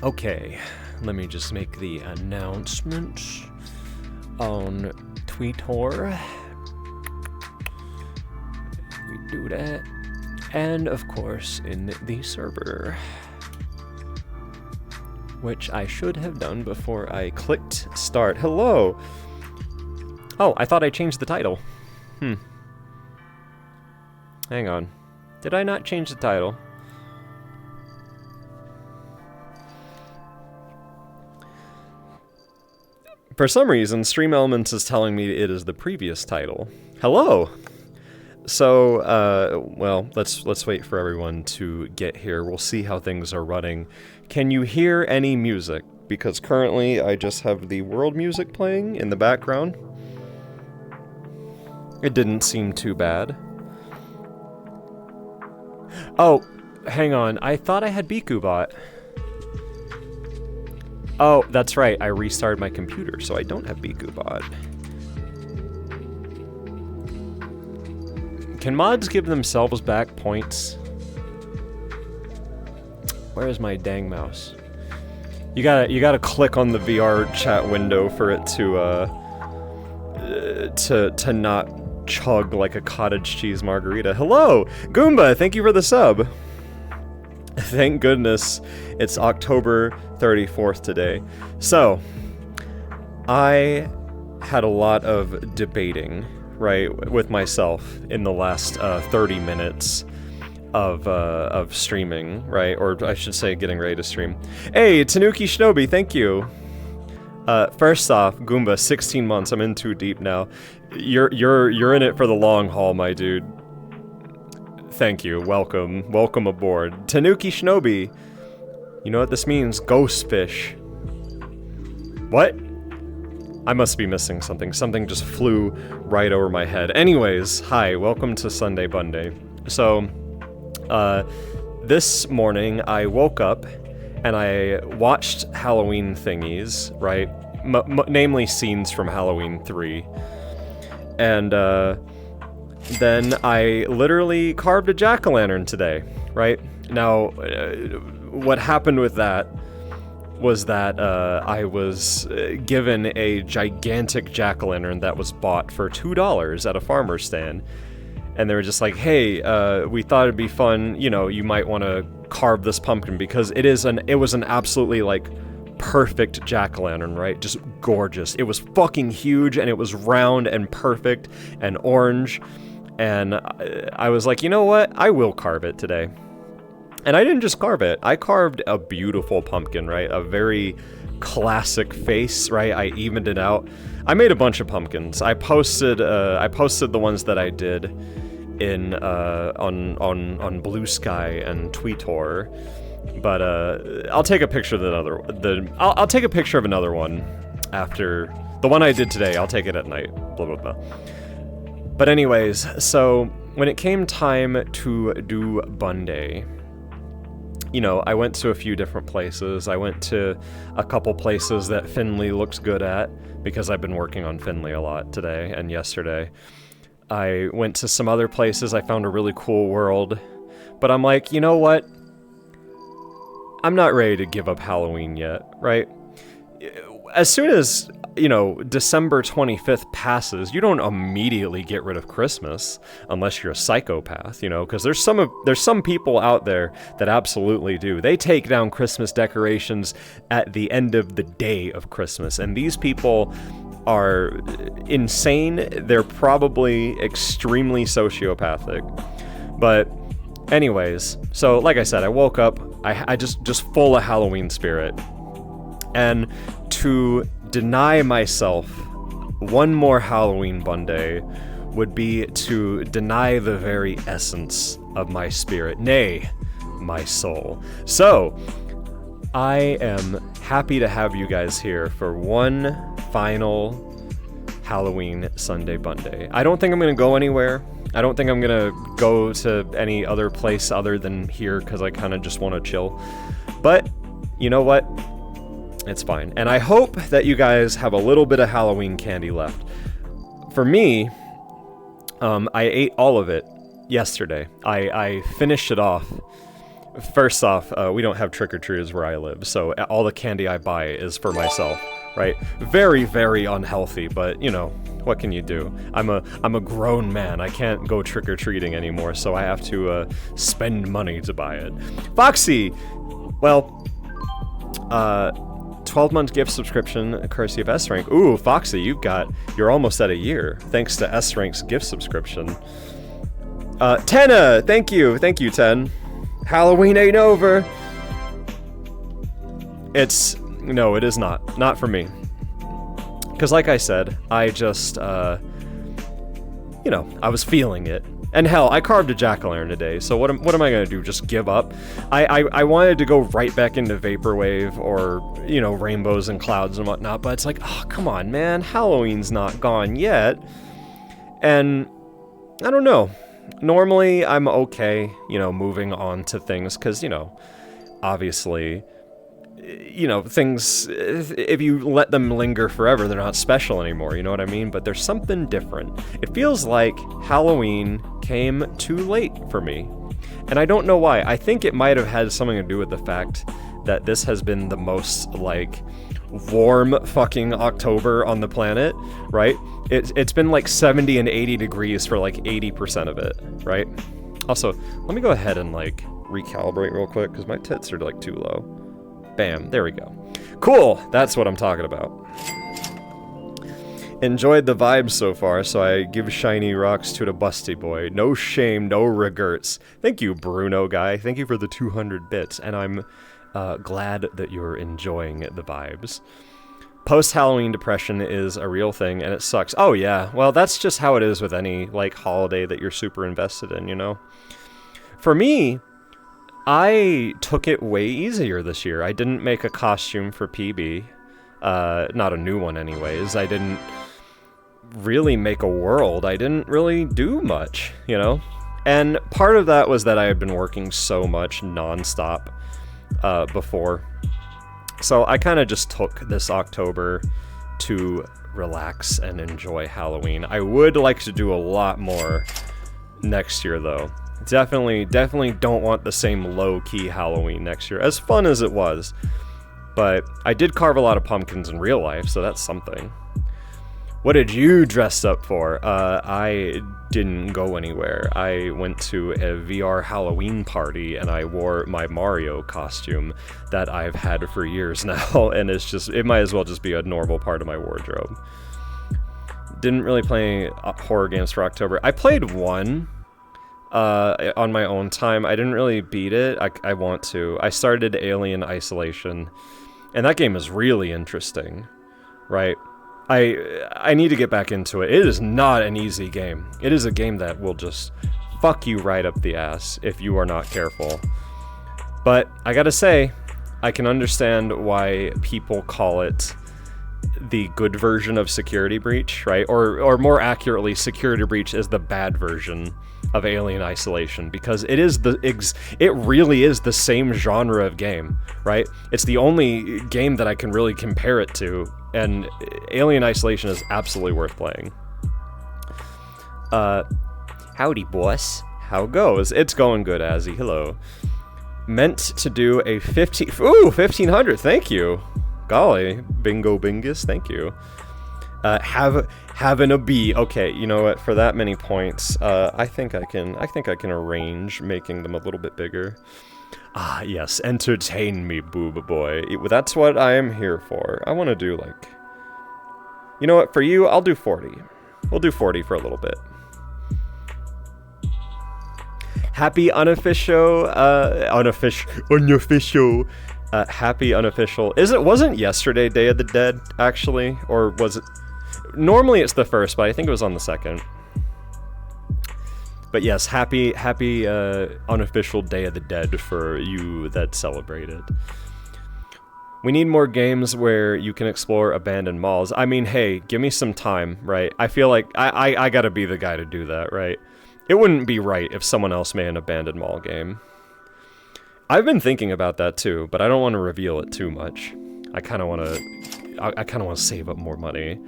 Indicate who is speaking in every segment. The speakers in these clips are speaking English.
Speaker 1: Okay, let me just make the announcement on Twitter. We do that. And of course, in the server. Which I should have done before I clicked start. Hello! Oh, I thought I changed the title. Hang on. Did I not change the title? For some reason, Stream Elements is telling me it is the previous title. Hello! So, well, let's wait for everyone to get here. We'll see how things are running. Can you hear any music? Because currently I just have the world music playing in the background. It didn't seem too bad. Oh, hang on. I thought I had BikuBot. Oh, that's right. I restarted my computer, so I don't have BikuBot. Can mods give themselves back points? Where is my dang mouse? You gotta click on the VR chat window for it to not chug like a cottage cheese margarita. Hello, Goomba. Thank you for the sub. Thank goodness it's October 34th today. So, I had a lot of debating, right, with myself in the last 30 minutes of streaming, right? Or I should say getting ready to stream. Hey, Tanuki Shinobi, thank you. First off, Goomba, 16 months, I'm in too deep now. You're in it for the long haul, my dude. Thank you, welcome aboard. Tanuki Shinobi, you know what this means, ghost fish. What? I must be missing something. Something just flew right over my head. Anyways, hi, welcome to Sunday Bunday. So, this morning I woke up and I watched Halloween thingies, right? Namely scenes from Halloween 3. And, then I literally carved a jack-o'-lantern today, right? Now, what happened with that was that I was given a gigantic jack-o'-lantern that was bought for $2 at a farmer's stand. And they were just like, hey, we thought it'd be fun, you know, you might want to carve this pumpkin because it was an absolutely, like, perfect jack-o'-lantern, right? Just gorgeous. It was fucking huge, and it was round and perfect and orange. And I was like, you know what? I will carve it today. And I didn't just carve it. I carved a beautiful pumpkin, right? A very classic face, right? I evened it out. I made a bunch of pumpkins. I posted the ones that I did in on Blue Sky and Twitter. But I'll take a picture of I'll take a picture of another one after the one I did today. I'll take it at night. Blah blah blah. But anyways, so when it came time to do Bunday, you know, I went to a few different places. I went to a couple places that Finley looks good at, because I've been working on Finley a lot today and yesterday. I went to some other places. I found a really cool world. But I'm like, you know what? I'm not ready to give up Halloween yet, right? As soon as, you know, December 25th passes, you don't immediately get rid of Christmas unless you're a psychopath, you know, because there's some people out there that absolutely do. They take down Christmas decorations at the end of the day of Christmas, and these people are insane. They're probably extremely sociopathic. But anyways, so like I said, I woke up, I just full of Halloween spirit. And to deny myself one more Halloween Bunday would be to deny the very essence of my spirit, nay, my soul. So, I am happy to have you guys here for one final Halloween Sunday Bunday. I don't think I'm going to go anywhere. I don't think I'm going to go to any other place other than here because I kind of just want to chill. But, you know what? It's fine. And I hope that you guys have a little bit of Halloween candy left. For me, I ate all of it yesterday. I finished it off First off, we don't have trick-or-treaters where I live, so all the candy I buy is for myself, right? Very, very unhealthy, but, you know, what can you do? I'm a grown man. I can't go trick-or-treating anymore, so I have to spend money to buy it. Foxy! Well, 12-month gift subscription, courtesy of S-Rank. Ooh, Foxy, you're almost at a year, thanks to S-Rank's gift subscription. Tenna! Thank you, Ten. Halloween ain't over. No, it is not. Not for me. Because like I said, I just, I was feeling it. And hell, I carved a jack-o'-lantern today, so what am I gonna do, just give up? I wanted to go right back into Vaporwave or, rainbows and clouds and whatnot, but it's like, oh, come on, man, Halloween's not gone yet. And, I don't know. Normally, I'm okay, moving on to things, because, obviously, things, if you let them linger forever, they're not special anymore, you know what I mean? But there's something different. It feels like Halloween came too late for me. And I don't know why. I think it might have had something to do with the fact that this has been the most, warm fucking October on the planet, right? It's been 70 and 80 degrees for 80% of it, right? Also, let me go ahead and recalibrate real quick because my tits are too low. Bam, there we go. Cool, that's what I'm talking about. Enjoyed the vibes so far, so I give shiny rocks to the busty boy. No shame, no regrets. Thank you, Bruno guy. Thank you for the 200 bits, and I'm glad that you're enjoying the vibes. Post-Halloween depression is a real thing, and it sucks. Oh yeah, well that's just how it is with any, holiday that you're super invested in, For me, I took it way easier this year. I didn't make a costume for PB. Not a new one anyways. I didn't really make a world. I didn't really do much, And part of that was that I had been working so much non-stop before. So I kind of just took this October to relax and enjoy Halloween. I would like to do a lot more next year, though. Definitely don't want the same low-key Halloween next year, as fun as it was. But I did carve a lot of pumpkins in real life, so that's something. What did you dress up for? I didn't go anywhere. I went to a VR Halloween party, and I wore my Mario costume that I've had for years now, and it might as well just be a normal part of my wardrobe. Didn't really play horror games for October. I played one on my own time. I didn't really beat it. I want to. I started Alien Isolation, and that game is really interesting, right? I need to get back into it. It is not an easy game. It is a game that will just fuck you right up the ass if you are not careful. But I gotta say, I can understand why people call it the good version of Security Breach, right? Or more accurately, Security Breach is the bad version of Alien Isolation, because it really is the same genre of game, right? It's the only game that I can really compare it to, and Alien Isolation is absolutely worth playing. Howdy, boss. How goes? It's going good, Azzy. Hello. Meant to do a 1500. Thank you. Golly, Bingo Bingus. Thank you. Having a B. Okay, you know what? For that many points, I think I can arrange making them a little bit bigger. Ah, yes. Entertain me, booba boy. That's what I am here for. I want to do you know what? For you, I'll do 40. We'll do 40 for a little bit. Happy unofficial. Happy unofficial. Wasn't yesterday Day of the Dead, actually? Or was it? Normally it's the first, but I think it was on the second. But yes, happy unofficial Day of the Dead for you that celebrate it. We need more games where you can explore abandoned malls. I mean, hey, give me some time, right? I feel like I gotta be the guy to do that, right? It wouldn't be right if someone else made an abandoned mall game. I've been thinking about that too, but I don't want to reveal it too much. I kind of want to save up more money.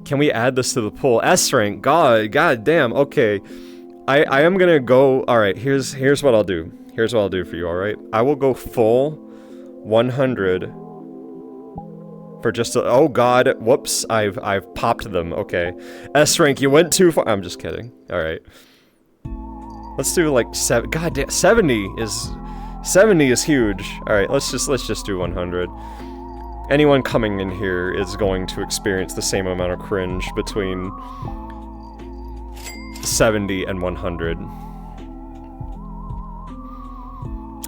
Speaker 1: Can we add this to the pool? S rank. God damn. Okay. I am gonna go. All right. Here's what I'll do. Here's what I'll do for you, alright? I will go full 100 for just a... Oh god, whoops, I've popped them, okay. S-rank, you went too far. I'm just kidding, alright. Let's do like 7, god damn, 70 is huge. Alright, let's just do 100. Anyone coming in here is going to experience the same amount of cringe between 70 and 100.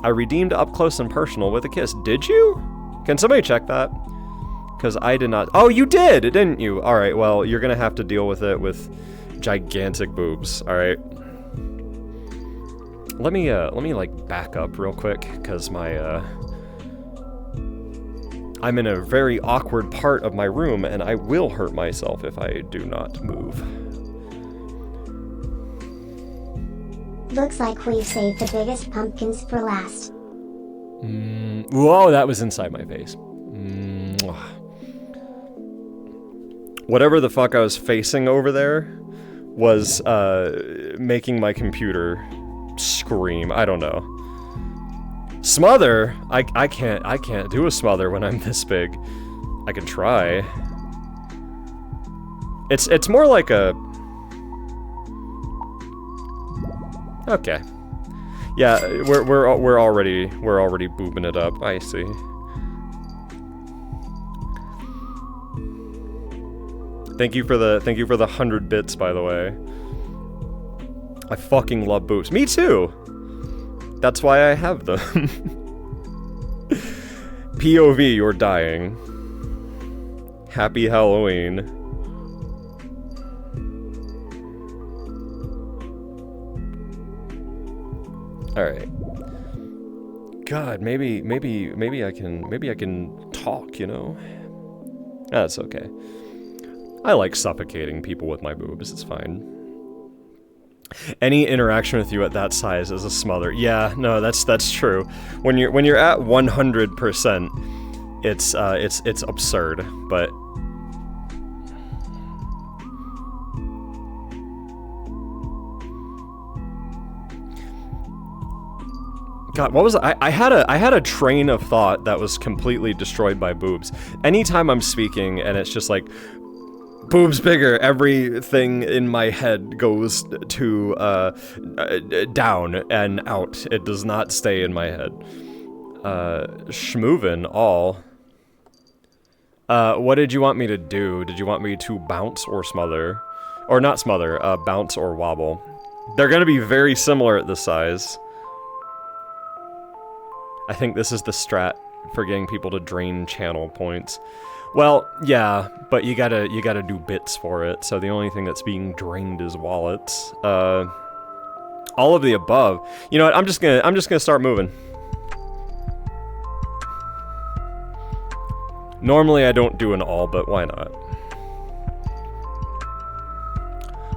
Speaker 1: I redeemed up close and personal with a kiss. Did you? Can somebody check that? Because I did not. Oh, you did, didn't you? All right. Well, you're gonna have to deal with it with gigantic boobs. All right. Let me like back up real quick because I'm in a very awkward part of my room and I will hurt myself if I do not move.
Speaker 2: Looks like we've saved the biggest pumpkins for last.
Speaker 1: Whoa, that was inside my face. Whatever the fuck I was facing over there was making my computer scream. I don't know. Smother? I can't do a smother when I'm this big. I can try. It's more like a... Okay. Yeah, we're already boobing it up. I see. Thank you for the 100 bits, by the way. I fucking love boobs. Me too. That's why I have them. POV, you're dying. Happy Halloween. Alright. God, maybe I can talk, you know? That's okay. I like suffocating people with my boobs, it's fine. Any interaction with you at that size is a smother. Yeah, no, that's true. When you're at 100%, it's absurd, but God, what was it? I had a train of thought that was completely destroyed by boobs. Anytime I'm speaking and it's just like boobs bigger, everything in my head goes to down and out. It does not stay in my head. Schmoovin' all. What did you want me to do? Did you want me to bounce or smother? Or not smother, bounce or wobble. They're gonna be very similar at this size. I think this is the strat for getting people to drain channel points. Well, yeah, but you gotta do bits for it, so the only thing that's being drained is wallets. All of the above. You know what, I'm just gonna start moving. Normally I don't do an all, but why not?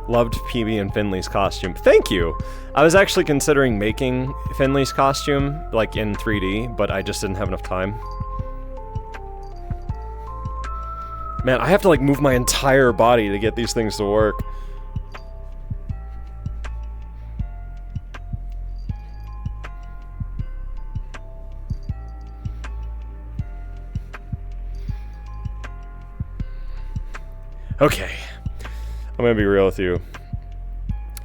Speaker 1: Loved PB and Finley's costume. Thank you! I was actually considering making Finley's costume, like, in 3D, but I just didn't have enough time. Man, I have to, like, move my entire body to get these things to work. Okay. I'm gonna be real with you.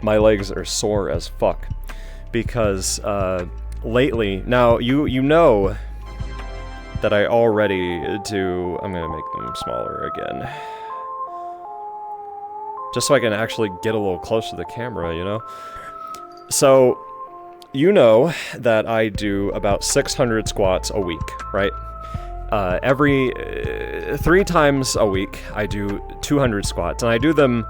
Speaker 1: My legs are sore as fuck. Because, lately... Now, you know that I already do... I'm gonna make them smaller again. Just so I can actually get a little closer to the camera, you know? So, you know that I do about 600 squats a week, right? Every 3 times a week, I do 200 squats, and I do them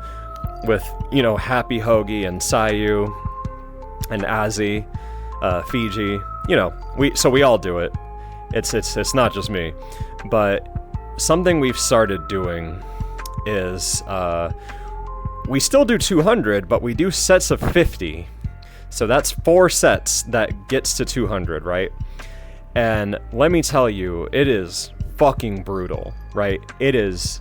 Speaker 1: with, you know, Happy Hoagie and Sayu and Azzy, Fiji, you know, we all do it. It's not just me, but something we've started doing is, we still do 200, but we do sets of 50. So that's 4 sets that gets to 200, right? And let me tell you, it is fucking brutal, right? It is,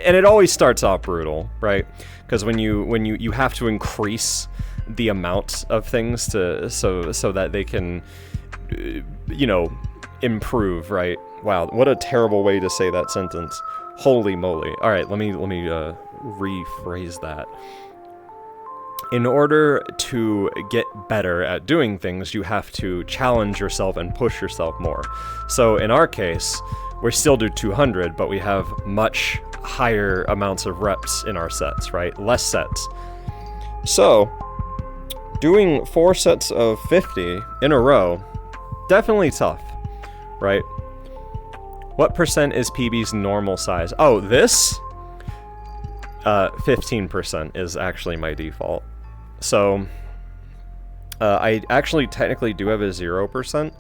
Speaker 1: and it always starts off brutal, right? Because when you have to increase the amount of things to so that they can, you know, improve, right? Wow, what a terrible way to say that sentence. Holy moly. All right, let me rephrase that. In order to get better at doing things, you have to challenge yourself and push yourself more. So in our case, we still do 200, but we have much higher amounts of reps in our sets, right? Less sets. So, doing 4 sets of 50 in a row, definitely tough, right? What percent is PB's normal size? Oh, this? 15% is actually my default. So, I actually technically do have a 0%,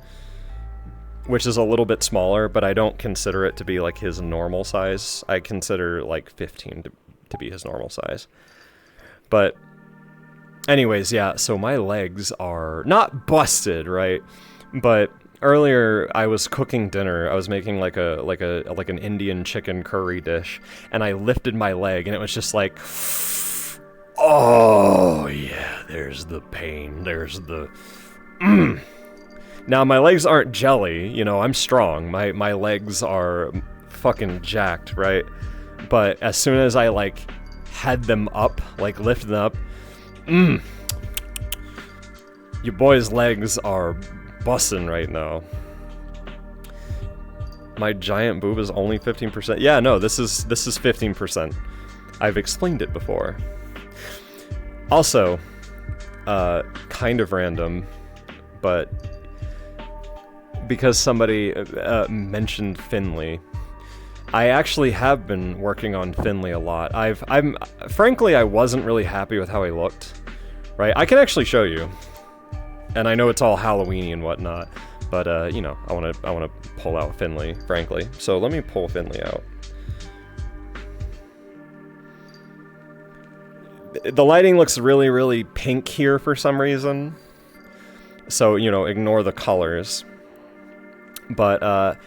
Speaker 1: which is a little bit smaller, but I don't consider it to be like his normal size. I consider like 15 to be his normal size. But anyways, yeah, so my legs are not busted, right? But earlier I was cooking dinner. I was making like an Indian chicken curry dish, and I lifted my leg and it was just like, oh yeah, there's the pain, there's the Now, my legs aren't jelly, you know, I'm strong. My legs are fucking jacked, right? But as soon as I, like, had them up, like, lifted them up, your boy's legs are bussin' right now. My giant boob is only 15%. Yeah, no, this is 15%. I've explained it before. Also, kind of random, but because somebody mentioned Finley, I actually have been working on Finley a lot. Frankly, I wasn't really happy with how he looked, right? I can actually show you, and I know it's all Halloween-y and whatnot, but you know, I want to pull out Finley, frankly. So let me pull Finley out. The lighting looks really, really pink here for some reason, so you know, ignore the colors. But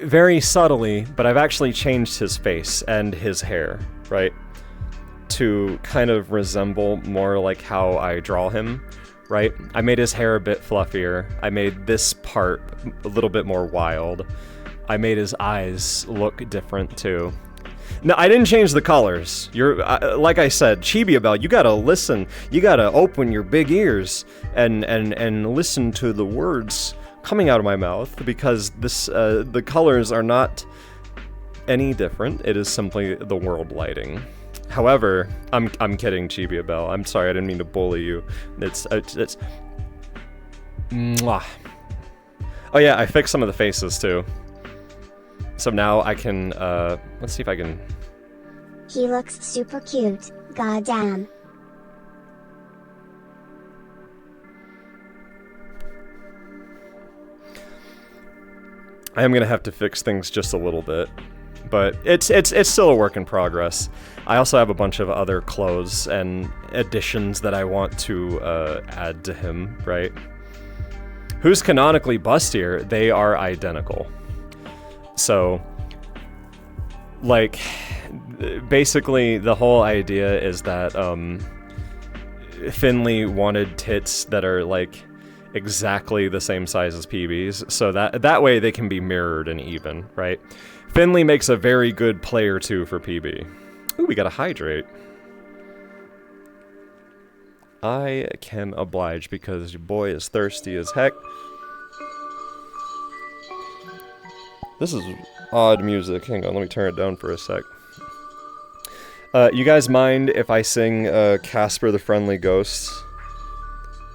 Speaker 1: very subtly, but I've actually changed his face and his hair, right? To kind of resemble more like how I draw him, right? I made his hair a bit fluffier. I made this part a little bit more wild. I made his eyes look different too. No, I didn't change the colors. You're like I said, Chibi-Bell, you gotta listen. You gotta open your big ears and listen to the words coming out of my mouth, because this the colors are not any different. It is simply the world lighting. However, I'm kidding, Chibi-Bell. I'm sorry, I didn't mean to bully you. It's mwah. Oh yeah, I fixed some of the faces too. So now I can let's see if I can.
Speaker 2: He looks super cute, goddamn.
Speaker 1: I am gonna have to fix things just a little bit, but it's still a work in progress. I also have a bunch of other clothes and additions that I want to add to him, right? Who's canonically bustier? They are identical. So, like, basically the whole idea is that Finley wanted tits that are like exactly the same size as PB's, so that way they can be mirrored and even, right? Finley makes a very good player too for PB. Ooh, we gotta hydrate. I can oblige because your boy is thirsty as heck. This is odd music. Hang on, let me turn it down for a sec. You guys mind if I sing Casper the Friendly Ghost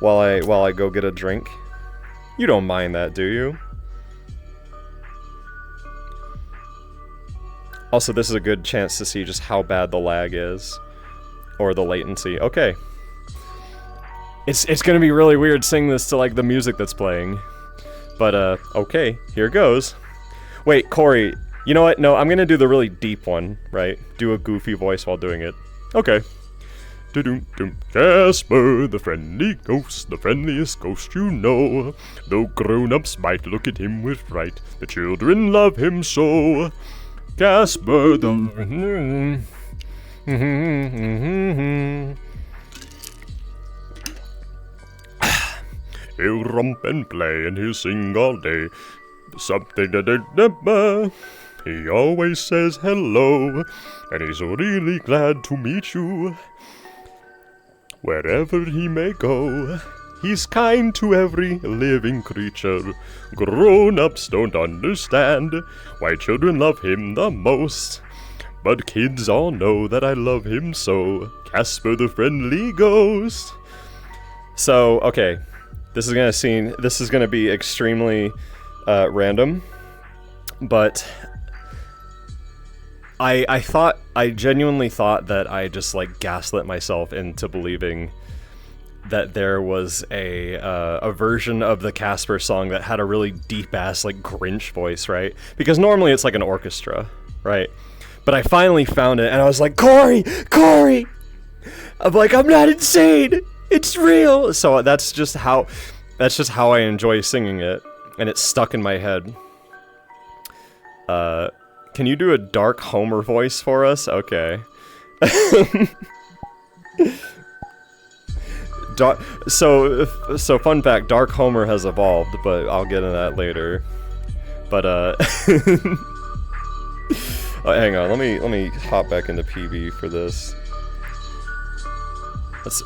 Speaker 1: while I go get a drink? You don't mind that, do you? Also, this is a good chance to see just how bad the lag is. Or the latency. Okay. It's gonna be really weird singing this to, like, the music that's playing. But, okay. Here goes. Wait, Corey. You know what? No, I'm gonna do the really deep one, right? Do a goofy voice while doing it. Okay. Casper, the friendly ghost, the friendliest ghost you know. Though grown-ups might look at him with fright, the children love him so. Casper, the... He'll romp and play and he'll sing all day. Something that he always says hello, and he's really glad to meet you. Wherever he may go, he's kind to every living creature. Grown-ups don't understand why children love him the most, but kids all know that I love him so. Casper the Friendly Ghost. So, okay, this is gonna be extremely random, but I genuinely thought that I just like gaslit myself into believing that there was a version of the Casper song that had a really deep ass like Grinch voice, right? Because normally it's like an orchestra, right? But I finally found it, and I was like, Corey! I'm like, I'm not insane! It's real! So that's just how I enjoy singing it, and it's stuck in my head. Can you do a Dark Homer voice for us? Okay. So fun fact, Dark Homer has evolved, but I'll get into that later. But oh, hang on, let me hop back into PB for this.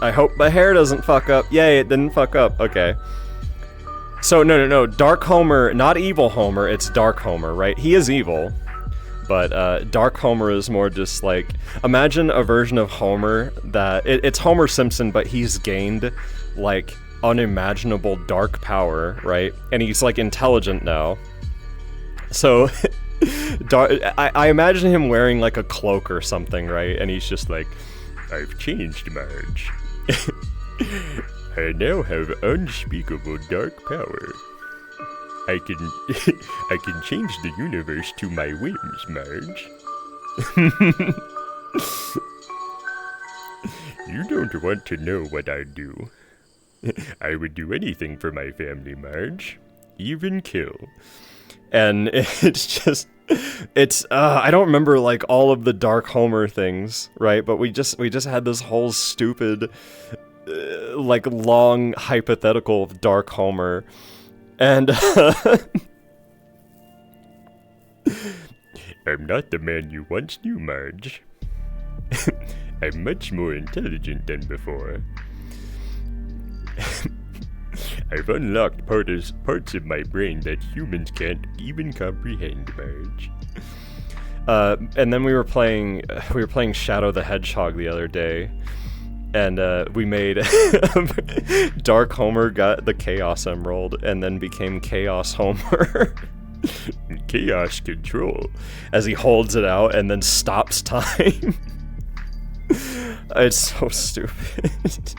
Speaker 1: I hope my hair doesn't fuck up. Yay, it didn't fuck up. Okay. So no, Dark Homer, not evil Homer, it's Dark Homer, right? He is evil. But Dark Homer is more just like, imagine a version of Homer that, it's Homer Simpson, but he's gained like unimaginable dark power, right? And he's like intelligent now. So I imagine him wearing like a cloak or something, right? And he's just like, I've changed, Marge. I now have unspeakable dark power. I can change the universe to my whims, Marge. You don't want to know what I'd do. I would do anything for my family, Marge. Even kill. And it's I don't remember like all of the Dark Homer things, right? But we just had this whole stupid like long hypothetical of Dark Homer. And I'm not the man you once knew, Marge. I'm much more intelligent than before. I've unlocked parts of my brain that humans can't even comprehend, Marge. And then we were playing Shadow the Hedgehog the other day, and we made Dark Homer got the Chaos Emerald and then became Chaos Homer. Chaos Control, as he holds it out and then stops time. It's so stupid.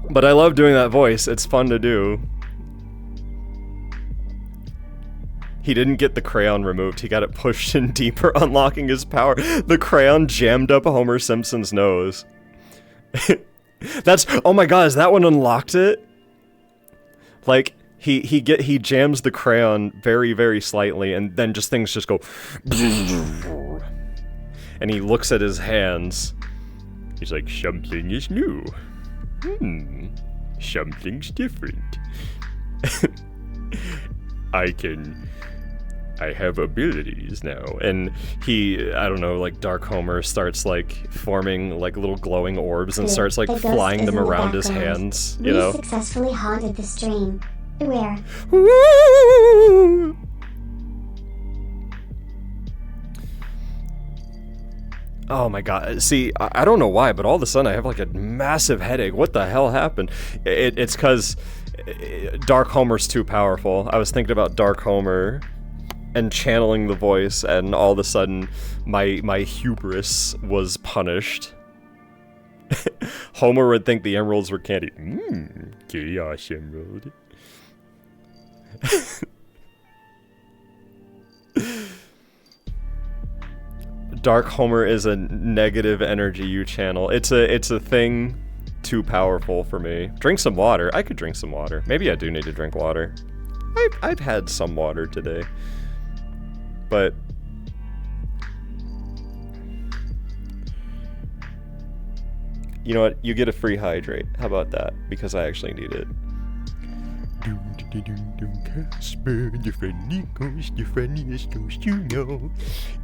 Speaker 1: But I love doing that voice. It's fun to do. He didn't get the crayon removed. He got it pushed in deeper, unlocking his power. The crayon jammed up Homer Simpson's nose. Oh my god, is that one unlocked it? Like, he jams the crayon very, very slightly, and then things just go. And he looks at his hands. He's like, something is new. Something's different. I have abilities now. And I don't know, like Dark Homer starts like forming like little glowing orbs and starts like flying them around his hands, you know?
Speaker 2: We successfully haunted the stream. Beware.
Speaker 1: Oh my god, see, I don't know why, but all of a sudden I have like a massive headache. What the hell happened? It's because Dark Homer's too powerful. I was thinking about Dark Homer and channeling the voice, and all of a sudden my hubris was punished. Homer would think the emeralds were candy. Chaos Emerald. Dark Homer is a negative energy you channel. It's a thing too powerful for me. Drink some water. I could drink some water. Maybe I do need to drink water. I've had some water today. But You know what? You get a free hydrate. How about that? Because I actually need it. Casper, the friendly ghost, the friendliest ghost you know.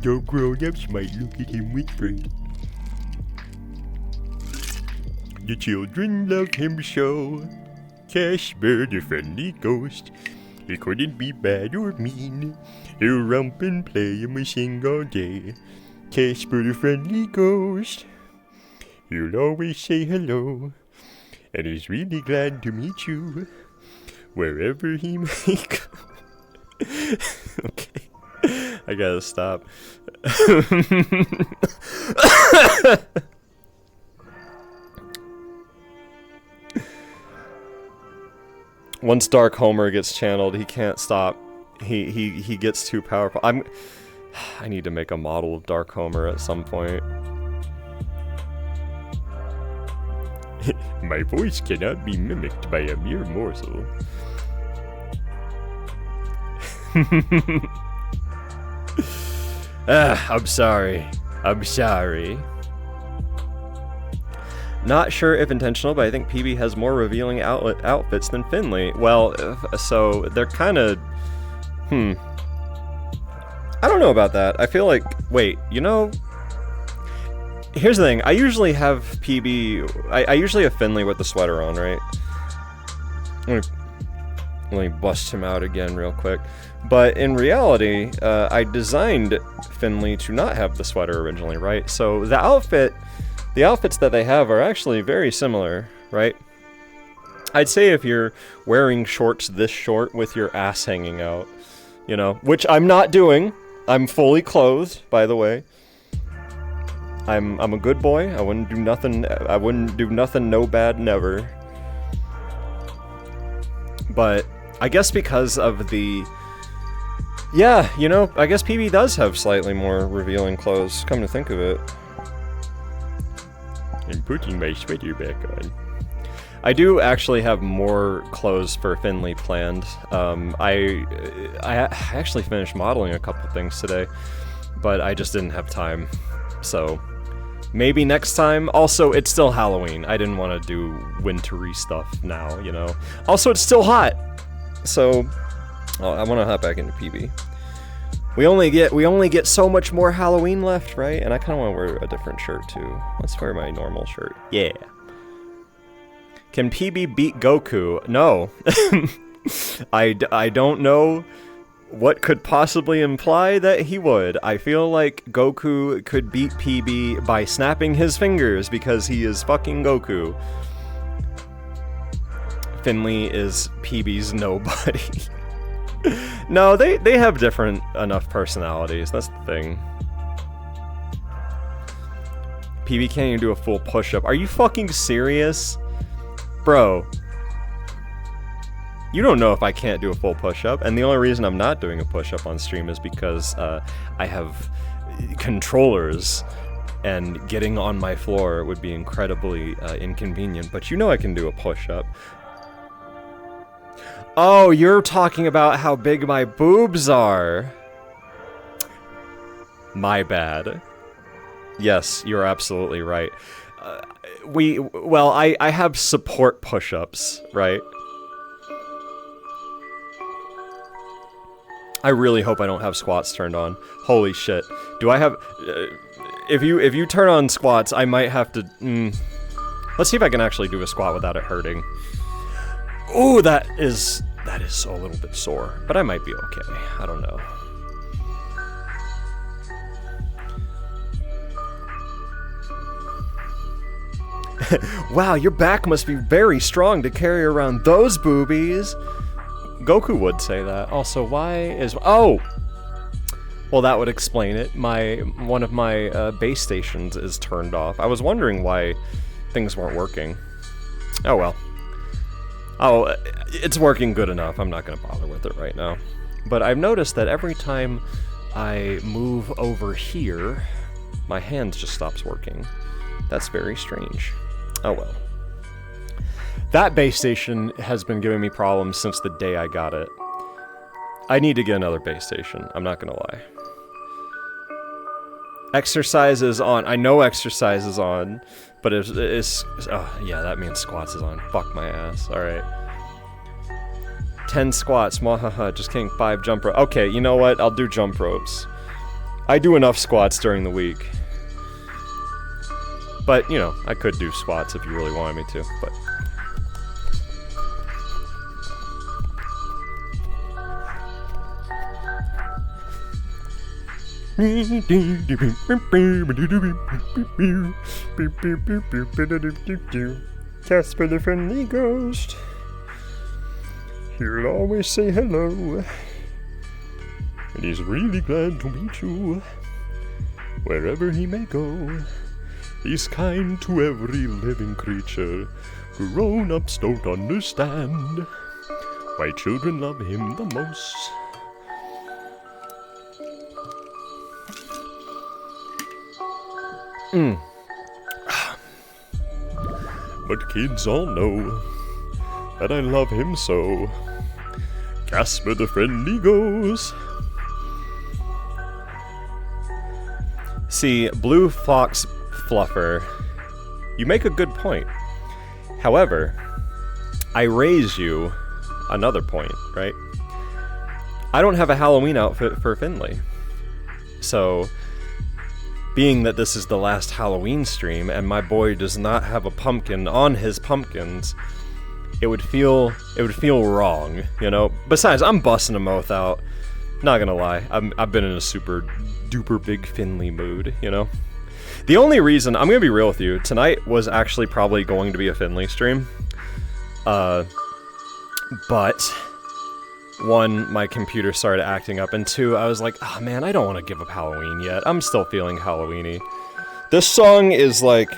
Speaker 1: Your grown-ups might look at him with fright. The children love him so. Casper, the friendly ghost. He couldn't be bad or mean. He'll romp and play and we sing all day. Casper, the friendly ghost. He'll always say hello. And he's really glad to meet you. Wherever he may go. Okay. I gotta stop. Once Dark Homer gets channeled, he can't stop. He gets too powerful. I need to make a model of Dark Homer at some point. My voice cannot be mimicked by a mere morsel. I'm sorry. I'm sorry. Not sure if intentional, but I think PB has more revealing outfits than Finley. Well, so they're kind of... I don't know about that. I feel like... Wait, you know... Here's the thing. I usually have PB... I usually have Finley with the sweater on, right? Let me bust him out again real quick. But in reality, I designed Finley to not have the sweater originally, right? So the outfits that they have are actually very similar, right? I'd say if you're wearing shorts this short with your ass hanging out, you know, which I'm not doing. I'm fully clothed, by the way. I'm a good boy. I wouldn't do nothing no bad never. But I guess because of the... Yeah, you know, I guess PB does have slightly more revealing clothes, come to think of it. I'm putting my sweater back on. I do actually have more clothes for Finley planned. I actually finished modeling a couple things today, but I just didn't have time. So, maybe next time. Also, it's still Halloween. I didn't want to do wintry stuff now, you know. Also, it's still hot. So, I want to hop back into PB. We only get so much more Halloween left, right? And I kind of want to wear a different shirt too. Let's wear my normal shirt. Yeah. Can PB beat Goku? No. I don't know what could possibly imply that he would. I feel like Goku could beat PB by snapping his fingers because he is fucking Goku. Finley is PB's nobody. No, they have different enough personalities. That's the thing. PB can't even do a full push-up. Are you fucking serious? Bro. You don't know if I can't do a full push-up, and the only reason I'm not doing a push-up on stream is because I have controllers, and getting on my floor would be incredibly inconvenient, but you know I can do a push-up. Oh, you're talking about how big my boobs are. My bad. Yes, you're absolutely right. I have support push-ups, right? I really hope I don't have squats turned on. Holy shit. Do I have... if you turn on squats, I might have to... Let's see if I can actually do a squat without it hurting. Ooh, that is a little bit sore, but I might be okay. I don't know. Wow, your back must be very strong to carry around those boobies. Goku would say that. Also, why is... Oh! Well, that would explain it. One of my base stations is turned off. I was wondering why things weren't working. Oh well. Oh, it's working good enough. I'm not going to bother with it right now. But I've noticed that every time I move over here, my hand just stops working. That's very strange. Oh well. That base station has been giving me problems since the day I got it. I need to get another base station. I'm not going to lie. Exercise is on. I know exercise is on. But it's oh, yeah, that means squats is on. Fuck my ass. Alright. 10 squats, mwahaha, just kidding, 5 jump ropes. Okay, you know what? I'll do jump ropes. I do enough squats during the week. But, you know, I could do squats if you really wanted me to, but... Casper the friendly ghost. He'll always say hello. And he's really glad to meet you. Wherever he may go. He's kind to every living creature. Grown-ups don't understand why children love him the most. But kids all know that I love him so. Casper the friendly ghost. See, Blue Fox Fluffer, you make a good point. However, I raise you another point, right? I don't have a Halloween outfit for Finley. So, being that this is the last Halloween stream and my boy does not have a pumpkin on his pumpkins, it would feel wrong, you know? Besides, I'm busting a mouth out. Not gonna lie, I've been in a super duper big Finley mood, you know? The only reason, I'm gonna be real with you, tonight was actually probably going to be a Finley stream. But, one, my computer started acting up, and two, I was like, oh man, I don't want to give up Halloween yet. I'm still feeling Halloween-y. This song is like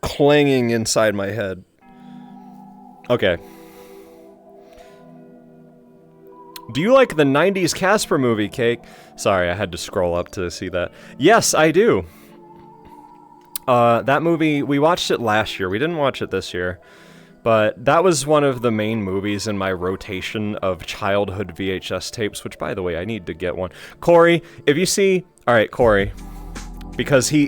Speaker 1: clanging inside my head. Okay. Do you like the 90s Casper movie, Cake? Sorry, I had to scroll up to see that. Yes, I do. That movie, we watched it last year. We didn't watch it this year. But that was one of the main movies in my rotation of childhood VHS tapes, which, by the way, I need to get one. Corey, if you see... Alright, Corey. Because he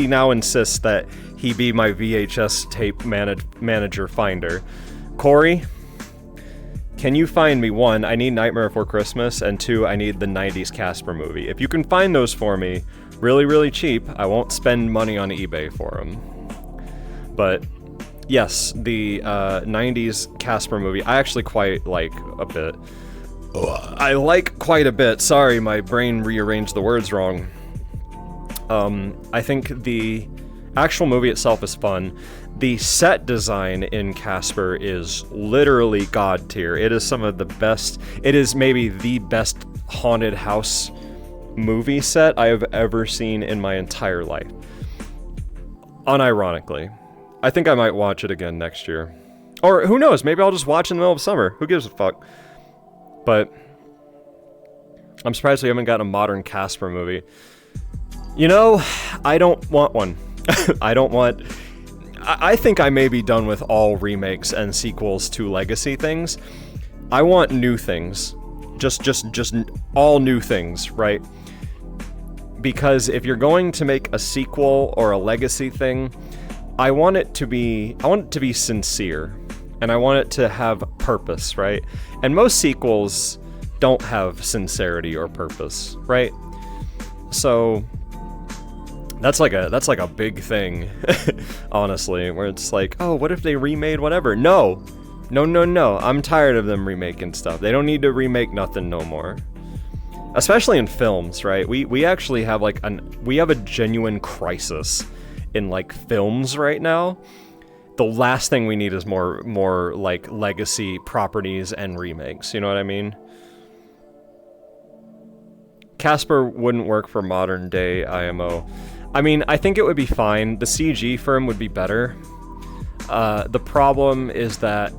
Speaker 1: now insists that he be my VHS tape manager finder. Corey, can you find me, one, I need Nightmare Before Christmas, and two, I need the 90s Casper movie. If you can find those for me, really, really cheap, I won't spend money on eBay for them. But... yes, the 90s Casper movie, I actually quite like a bit. I like quite a bit. Sorry, my brain rearranged the words wrong. I think the actual movie itself is fun. The set design in Casper is literally god tier. It is some of the best, it is maybe the best haunted house movie set I have ever seen in my entire life. Unironically. I think I might watch it again next year. Or, who knows, maybe I'll just watch in the middle of summer. Who gives a fuck? But, I'm surprised we haven't gotten a modern Casper movie. You know, I don't want one. I think I may be done with all remakes and sequels to legacy things. I want new things. Just all new things, right? Because if you're going to make a sequel or a legacy thing, I want it to be sincere, and I want it to have purpose, right? And most sequels don't have sincerity or purpose, right? So that's like a big thing, honestly, where it's like, oh, what if they remade whatever? No. I'm tired of them remaking stuff. They don't need to remake nothing no more. Especially in films, right? We actually have we have a genuine crisis in like films right now. The last thing we need is more like legacy properties and remakes, you know what I mean? Casper wouldn't work for modern day IMO. I mean, I think it would be fine. The CG for him would be better. The problem is that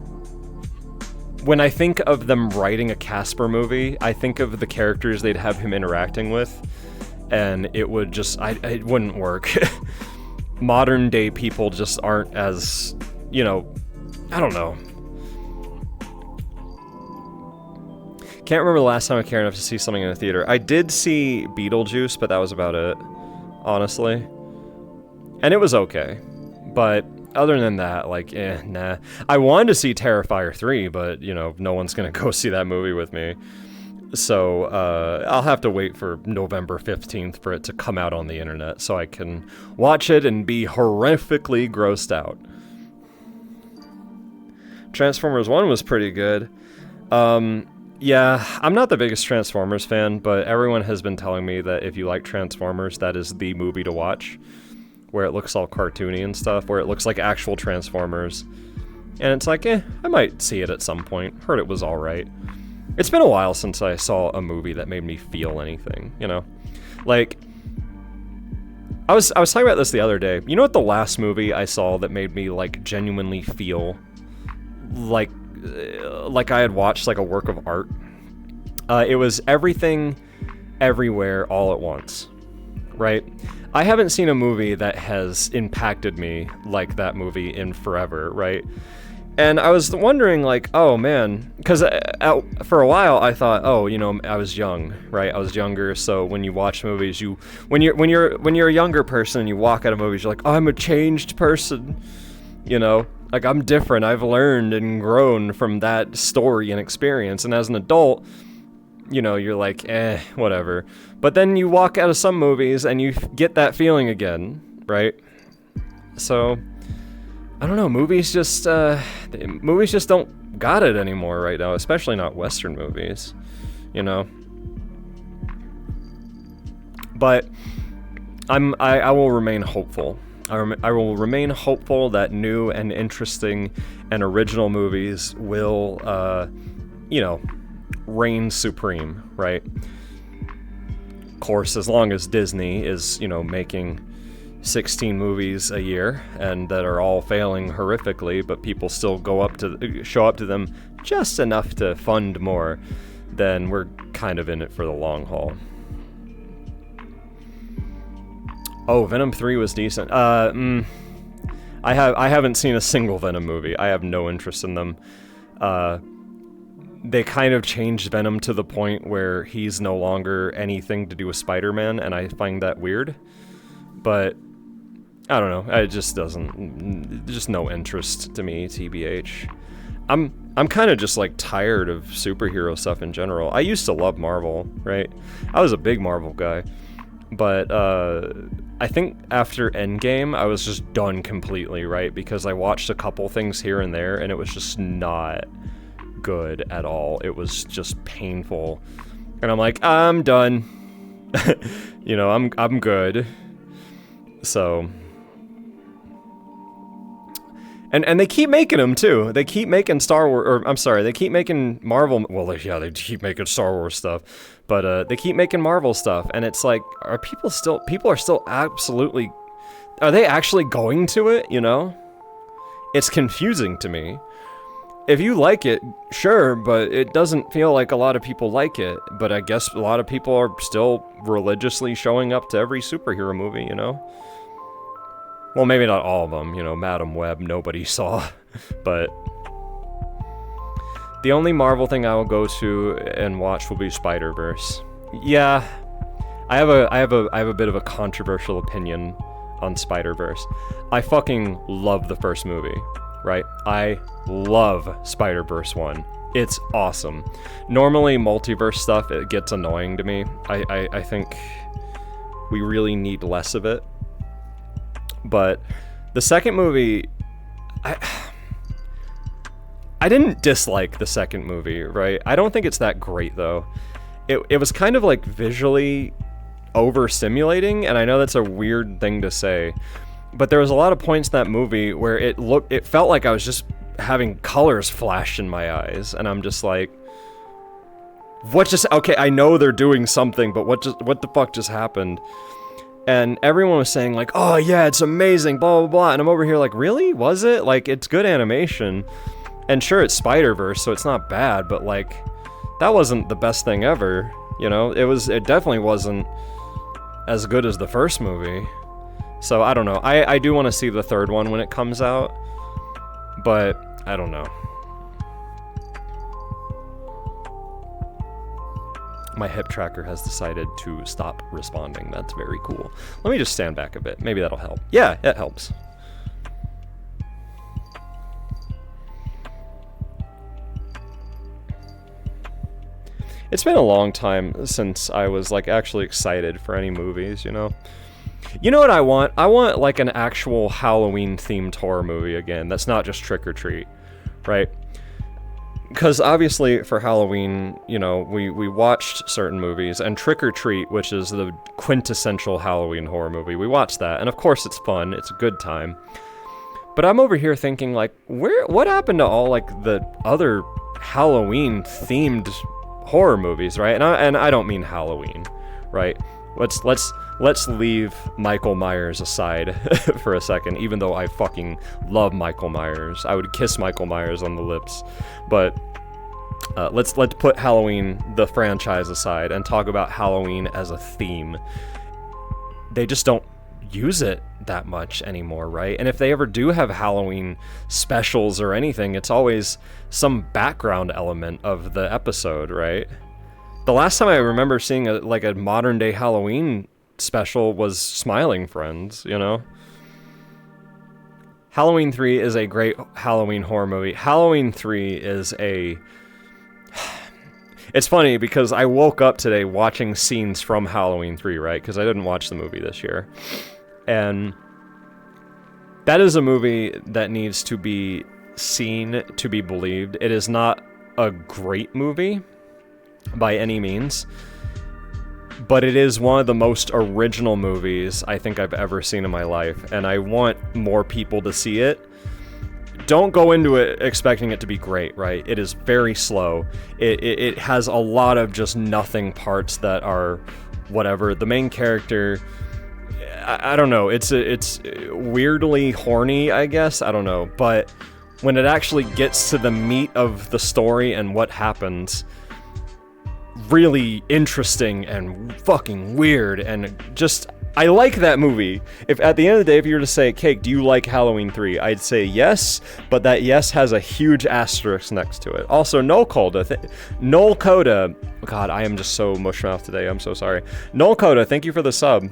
Speaker 1: when I think of them writing a Casper movie, I think of the characters they'd have him interacting with, and it would just, it wouldn't work. Modern day people just aren't as, you know, I don't know. Can't remember the last time I cared enough to see something in a theater. I did see Beetlejuice, but that was about it, honestly. And it was okay. But other than that, like, nah. I wanted to see Terrifier 3, but, you know, no one's gonna go see that movie with me. So, I'll have to wait for November 15th for it to come out on the internet so I can watch it and be horrifically grossed out. Transformers 1 was pretty good. Yeah, I'm not the biggest Transformers fan, but everyone has been telling me that if you like Transformers, that is the movie to watch. Where it looks all cartoony and stuff, where it looks like actual Transformers. And it's like, I might see it at some point. Heard it was alright. It's been a while since I saw a movie that made me feel anything, you know? Like, I was talking about this the other day. You know what the last movie I saw that made me, like, genuinely feel like I had watched, like, a work of art? It was Everything, Everywhere, All at Once. Right? I haven't seen a movie that has impacted me like that movie in forever, right? And I was wondering, like, oh man, because for a while I thought, oh, you know, I was young, right? I was younger, so when you watch movies, when you're a younger person and you walk out of movies, you're like, oh, I'm a changed person, you know, like I'm different. I've learned and grown from that story and experience, and as an adult, you know, you're like, whatever. But then you walk out of some movies and you get that feeling again, right? So, I don't know, movies just don't got it anymore right now, especially not Western movies, you know? But, I will remain hopeful. I will remain hopeful that new and interesting and original movies will, you know, reign supreme, right? Of course, as long as Disney is, you know, making 16 movies a year and that are all failing horrifically, but people still show up to them just enough to fund more, then we're kind of in it for the long haul. Oh, Venom 3 was decent. I haven't seen a single Venom movie. I have no interest in them. They kind of changed Venom to the point where he's no longer anything to do with Spider-Man, and I find that weird. But, I don't know, it just just no interest to me, TBH. I'm kind of just, like, tired of superhero stuff in general. I used to love Marvel, right? I was a big Marvel guy. But, I think after Endgame, I was just done completely, right? Because I watched a couple things here and there, and it was just not good at all. It was just painful. And I'm like, I'm done. You know, I'm good. So... And they keep making them, too. They keep making Star Wars... Or, I'm sorry, they keep making Marvel... Well, yeah, they keep making Star Wars stuff. But, they keep making Marvel stuff. And it's like, people are still absolutely... Are they actually going to it, you know? It's confusing to me. If you like it, sure, but it doesn't feel like a lot of people like it. But I guess a lot of people are still religiously showing up to every superhero movie, you know? Well, maybe not all of them, you know, Madam Web, nobody saw. But the only Marvel thing I will go to and watch will be Spider-Verse. Yeah, I have a bit of a controversial opinion on Spider-Verse. I fucking love the first movie. Right? I love Spider-Verse 1. It's awesome. Normally, multiverse stuff, it gets annoying to me. I think we really need less of it. But the second movie, I didn't dislike the second movie, right? I don't think it's that great, though. It was kind of, like, visually overstimulating, and I know that's a weird thing to say, but there was a lot of points in that movie where it felt like I was just having colors flash in my eyes, and I'm just like, okay, I know they're doing something, but what the fuck just happened? And everyone was saying like, oh yeah, it's amazing, blah, blah, blah, and I'm over here like, really? Was it? Like, it's good animation, and sure, it's Spider-Verse, so it's not bad, but like, that wasn't the best thing ever, you know? It definitely wasn't as good as the first movie. So, I don't know. I do want to see the third one when it comes out, but I don't know. My hip tracker has decided to stop responding. That's very cool. Let me just stand back a bit. Maybe that'll help. Yeah, it helps. It's been a long time since I was like actually excited for any movies, you know? You know what I want? I want like an actual Halloween-themed horror movie again. That's not just Trick or Treat, right? Because obviously for Halloween, you know, we watched certain movies, and Trick or Treat, which is the quintessential Halloween horror movie, we watched that, and of course it's fun, it's a good time. But I'm over here thinking, like, what happened to all, like, the other Halloween-themed horror movies, right? And I don't mean Halloween, right? Let's leave Michael Myers aside for a second, even though I fucking love Michael Myers. I would kiss Michael Myers on the lips. But let's put Halloween, the franchise, aside and talk about Halloween as a theme. They just don't use it that much anymore, right? And if they ever do have Halloween specials or anything, it's always some background element of the episode, right? The last time I remember seeing a modern day Halloween special was Smiling Friends, you know? Halloween 3 is a great Halloween horror movie. Halloween 3 is a... It's funny because I woke up today watching scenes from Halloween 3, right? Because I didn't watch the movie this year. And that is a movie that needs to be seen to be believed. It is not a great movie by any means, but it is one of the most original movies I think I've ever seen in my life, and I want more people to see it. Don't go into it expecting it to be great, right? It is very slow. It has a lot of just nothing parts that are whatever. The main character... I don't know, it's weirdly horny, I guess, I don't know, but when it actually gets to the meat of the story and what happens, really interesting and fucking weird, and just, I like that movie. If at the end of the day, if you were to say, Cake, do you like Halloween 3? I'd say yes, but that yes has a huge asterisk next to it. Also, Noel Coda, God, I am just so mushmouth today, I'm so sorry. Noel Coda, thank you for the sub.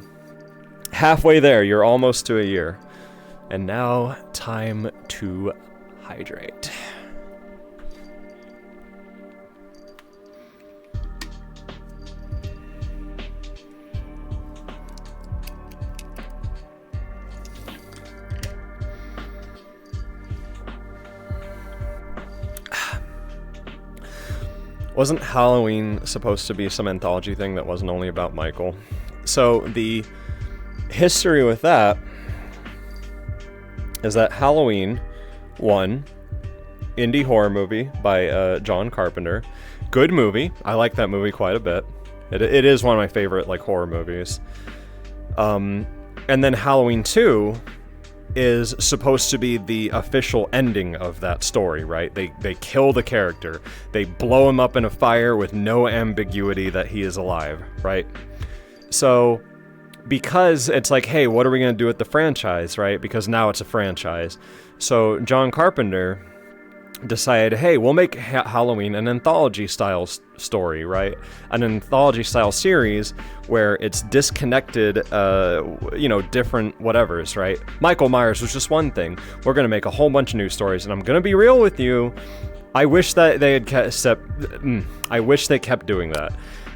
Speaker 1: Halfway there, you're almost to a year. And now, time to hydrate. Wasn't Halloween supposed to be some anthology thing that wasn't only about Michael? So, the history with that is that Halloween 1, indie horror movie by John Carpenter. Good movie. I like that movie quite a bit. It is one of my favorite like horror movies. And then Halloween 2 is supposed to be the official ending of that story, right? They kill the character. They blow him up in a fire with no ambiguity that he is alive, right? So because it's like, hey, what are we going to do with the franchise, right? Because now it's a franchise. So John Carpenter decided, hey, we'll make Halloween an anthology-style story, right? An anthology-style series where it's disconnected, different whatevers, right? Michael Myers was just one thing. We're going to make a whole bunch of new stories, and I'm going to be real with you. I wish that they had I wish they kept doing that.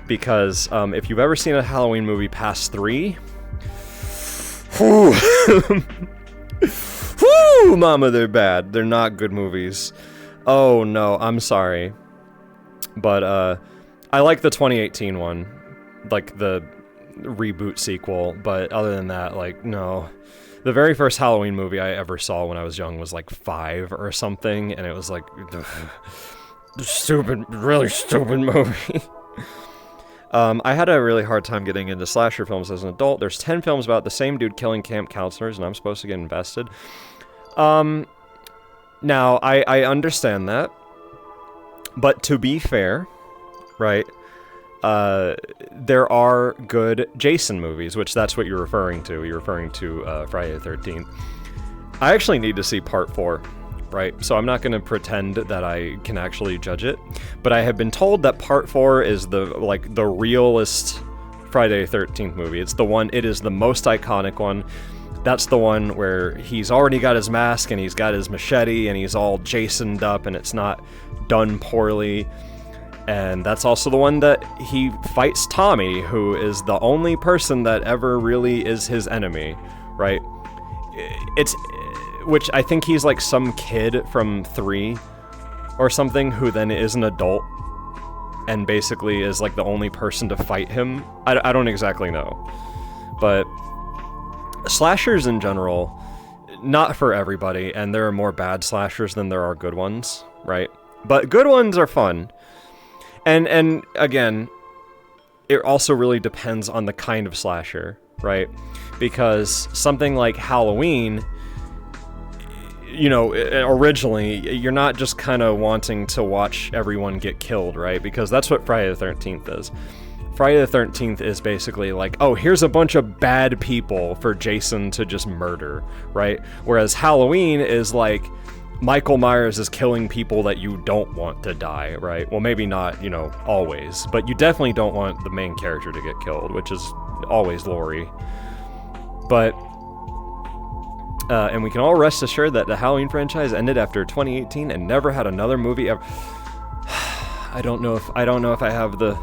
Speaker 1: Because if you've ever seen a Halloween movie past 3, whew, whew, mama, they're bad. They're not good movies. Oh no, I'm sorry. But I like the 2018 one, like the reboot sequel, but other than that, like, no. The very first Halloween movie I ever saw when I was young was like 5 or something, and it was like, really stupid movie. I had a really hard time getting into slasher films as an adult. There's 10 films about the same dude killing camp counselors, and I'm supposed to get invested. Now, I understand that, but to be fair, right, there are good Jason movies, which that's what you're referring to. You're referring to Friday the 13th. I actually need to see Part 4. Right, so I'm not going to pretend that I can actually judge it, but I have been told that Part 4 is the realest Friday the 13th movie. It is the most iconic one. That's the one where he's already got his mask and he's got his machete and he's all Jasoned up and it's not done poorly. And that's also the one that he fights Tommy, who is the only person that ever really is his enemy, right? Which I think he's like some kid from 3 or something who then is an adult and basically is like the only person to fight him. I don't exactly know. But slashers in general, not for everybody, and there are more bad slashers than there are good ones, right? But good ones are fun. And again, it also really depends on the kind of slasher, right? Because something like Halloween, you know, originally, you're not just kind of wanting to watch everyone get killed, right? Because that's what Friday the 13th is. Friday the 13th is basically like, oh, here's a bunch of bad people for Jason to just murder, right? Whereas Halloween is like, Michael Myers is killing people that you don't want to die, right? Well, maybe not, you know, always, but you definitely don't want the main character to get killed, which is always Laurie. But, and we can all rest assured that the Halloween franchise ended after 2018 and never had another movie ever. I don't know if I have the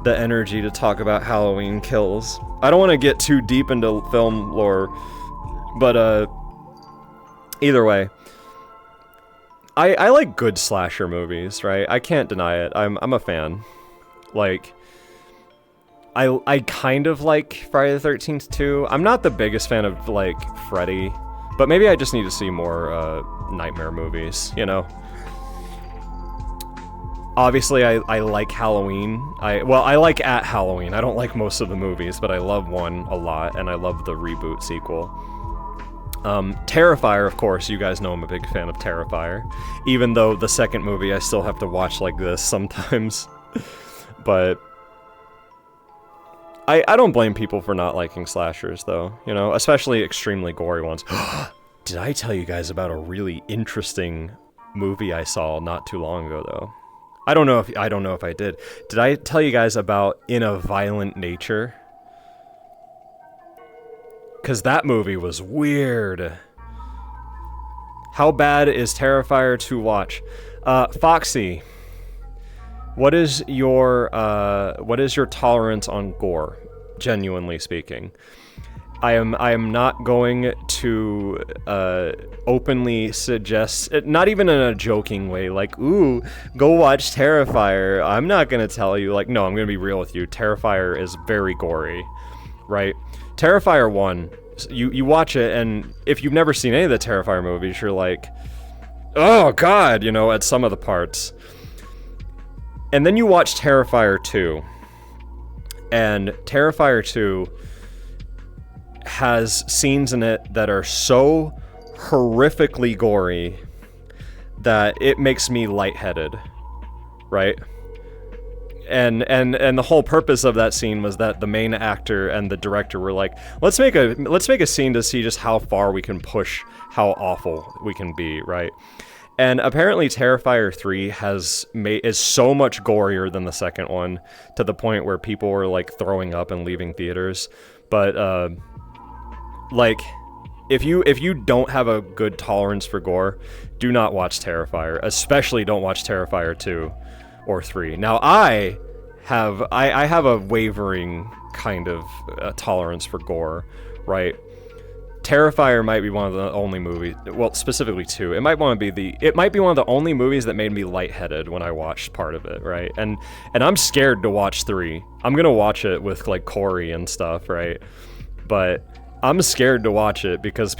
Speaker 1: energy to talk about Halloween Kills. I don't want to get too deep into film lore, but either way, I like good slasher movies, right? I can't deny it. I'm a fan. Like, I kind of like Friday the 13th too. I'm not the biggest fan of like Freddy, but maybe I just need to see more nightmare movies, you know? Obviously, I like Halloween. I like At Halloween. I don't like most of the movies, but I love one a lot, and I love the reboot sequel. Terrifier, of course, you guys know I'm a big fan of Terrifier. Even though the second movie I still have to watch like this sometimes. But I don't blame people for not liking slashers, though, you know, especially extremely gory ones. Did I tell you guys about a really interesting movie I saw not too long ago, though? I don't know if I did. Did I tell you guys about In a Violent Nature? Because that movie was weird. How bad is Terrifier to watch? Foxy, what is your tolerance on gore? Genuinely speaking, I am not going to openly suggest, not even in a joking way, like, ooh, go watch Terrifier. I'm not gonna tell you, like, no, I'm gonna be real with you. Terrifier is very gory, right? Terrifier 1, you watch it, and if you've never seen any of the Terrifier movies, you're like, oh god, you know, at some of the parts. And then you watch Terrifier 2, and Terrifier 2 has scenes in it that are so horrifically gory that it makes me lightheaded, right? And the whole purpose of that scene was that the main actor and the director were like, let's make a scene to see just how far we can push how awful we can be, right? And apparently Terrifier 3 is so much gorier than the second one, to the point where people were like throwing up and leaving theaters. But like, if you don't have a good tolerance for gore, do not watch Terrifier. Especially don't watch Terrifier 2 or 3. Now I have a wavering kind of tolerance for gore, right? Terrifier might be one of the only movies, well, specifically 2. It might be one of the only movies that made me lightheaded when I watched part of it, right? And I'm scared to watch 3. I'm gonna watch it with like Corey and stuff, right? But I'm scared to watch it because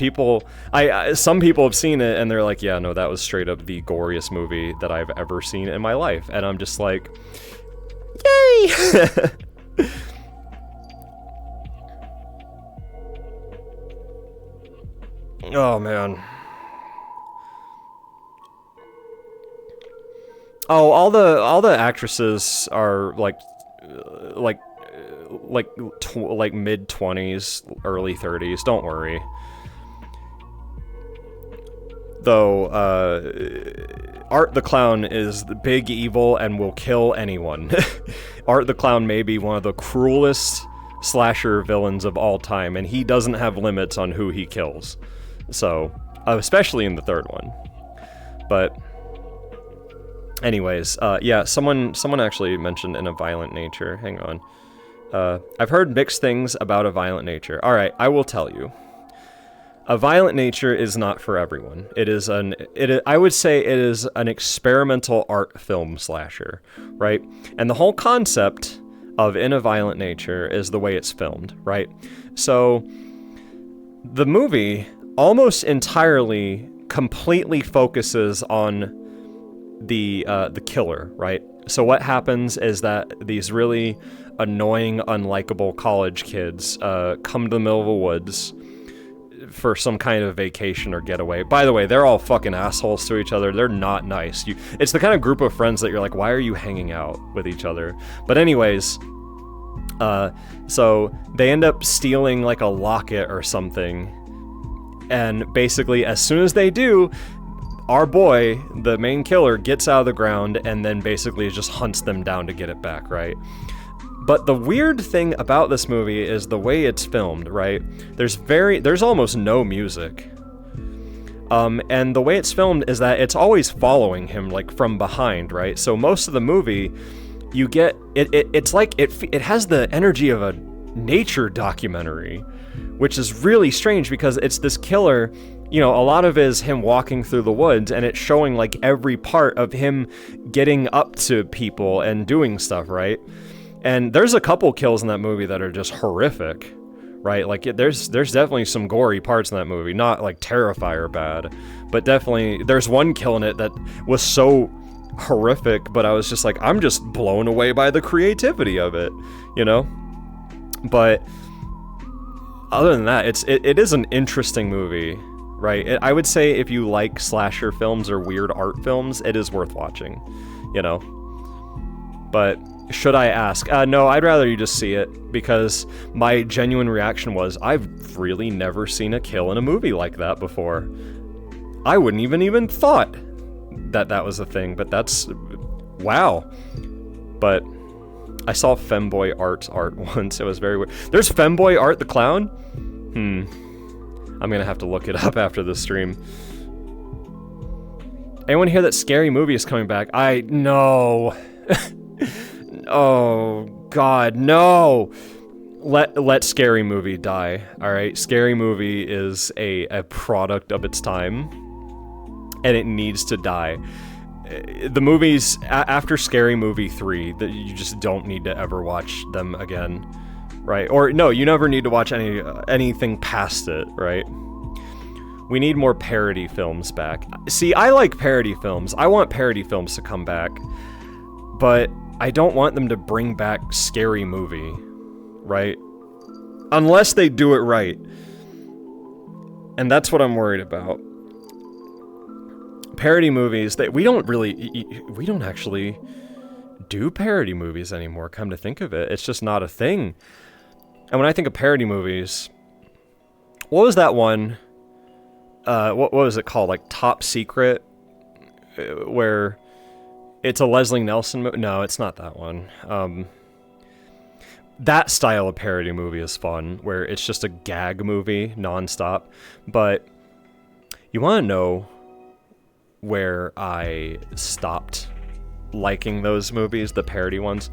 Speaker 1: some people have seen it and they're like, yeah, no, that was straight up the goriest movie that I've ever seen in my life. And I'm just like, yay! Oh, man. Oh, all the actresses are like mid-20s, early 30s. Don't worry. Though, Art the Clown is the big evil and will kill anyone. Art the Clown may be one of the cruelest slasher villains of all time, and he doesn't have limits on who he kills. So, especially in the third one. But Anyways, yeah, someone actually mentioned In a Violent Nature. Hang on. I've heard mixed things about A Violent Nature. All right, I will tell you. A Violent Nature is not for everyone. I would say it is an experimental art film slasher, right? And the whole concept of In a Violent Nature is the way it's filmed, right? So the movie almost entirely completely focuses on the killer, right? So what happens is that these really annoying, unlikable college kids come to the middle of the woods for some kind of vacation or getaway. By the way, they're all fucking assholes to each other. They're not nice. It's the kind of group of friends that you're like, why are you hanging out with each other? But anyways, so they end up stealing like a locket or something. And basically, as soon as they do, our boy, the main killer, gets out of the ground and then basically just hunts them down to get it back, right? But the weird thing about this movie is the way it's filmed, right? There's almost no music. And the way it's filmed is that it's always following him, like, from behind, right? So most of the movie, you get, it's like, it has the energy of a nature documentary, which is really strange because it's this killer, you know, a lot of it is him walking through the woods and it's showing, like, every part of him getting up to people and doing stuff, right? And there's a couple kills in that movie that are just horrific, right? Like, there's definitely some gory parts in that movie, not like Terrifier bad, but definitely there's one kill in it that was so horrific, but I was just like, I'm just blown away by the creativity of it, you know? But other than that, it is an interesting movie, right? I would say if you like slasher films or weird art films, it is worth watching, you know? But should I ask? No, I'd rather you just see it, because my genuine reaction was, I've really never seen a kill in a movie like that before. I wouldn't even thought that was a thing, but that's... wow. But I saw Femboy Art's art once. It was very weird. There's Femboy Art the Clown? I'm gonna have to look it up after the stream. Anyone hear that Scary Movie is coming back? No. Oh, God, no! Let Scary Movie die, alright? Scary Movie is a product of its time, and it needs to die. The movies, after Scary Movie 3, that you just don't need to ever watch them again, right? Or, no, you never need to watch anything past it, right? We need more parody films back. See, I like parody films. I want parody films to come back, but I don't want them to bring back Scary Movie, right? Unless they do it right. And that's what I'm worried about. Parody movies, we don't actually do parody movies anymore, come to think of it. It's just not a thing. And when I think of parody movies, what was that one? What was it called? Like Top Secret? Where... it's a Leslie Nelson movie. No, it's not that one. That style of parody movie is fun, where it's just a gag movie nonstop. But you want to know where I stopped liking those movies, the parody ones?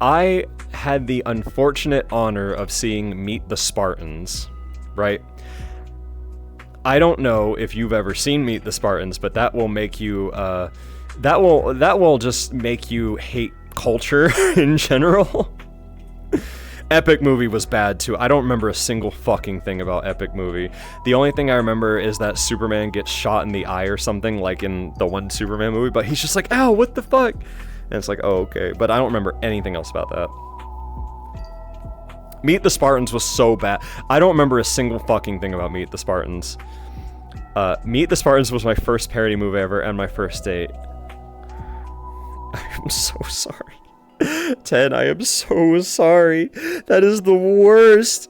Speaker 1: I had the unfortunate honor of seeing Meet the Spartans, right? I don't know if you've ever seen Meet the Spartans, but that will make you... that will just make you hate culture in general. Epic Movie was bad too. I don't remember a single fucking thing about Epic Movie. The only thing I remember is that Superman gets shot in the eye or something, like in the one Superman movie, but he's just like, ow, what the fuck? And it's like, oh, okay. But I don't remember anything else about that. Meet the Spartans was so bad. I don't remember a single fucking thing about Meet the Spartans. Meet the Spartans was my first parody movie ever and my first date. I'm so sorry. Ted, I am so sorry. That is the worst.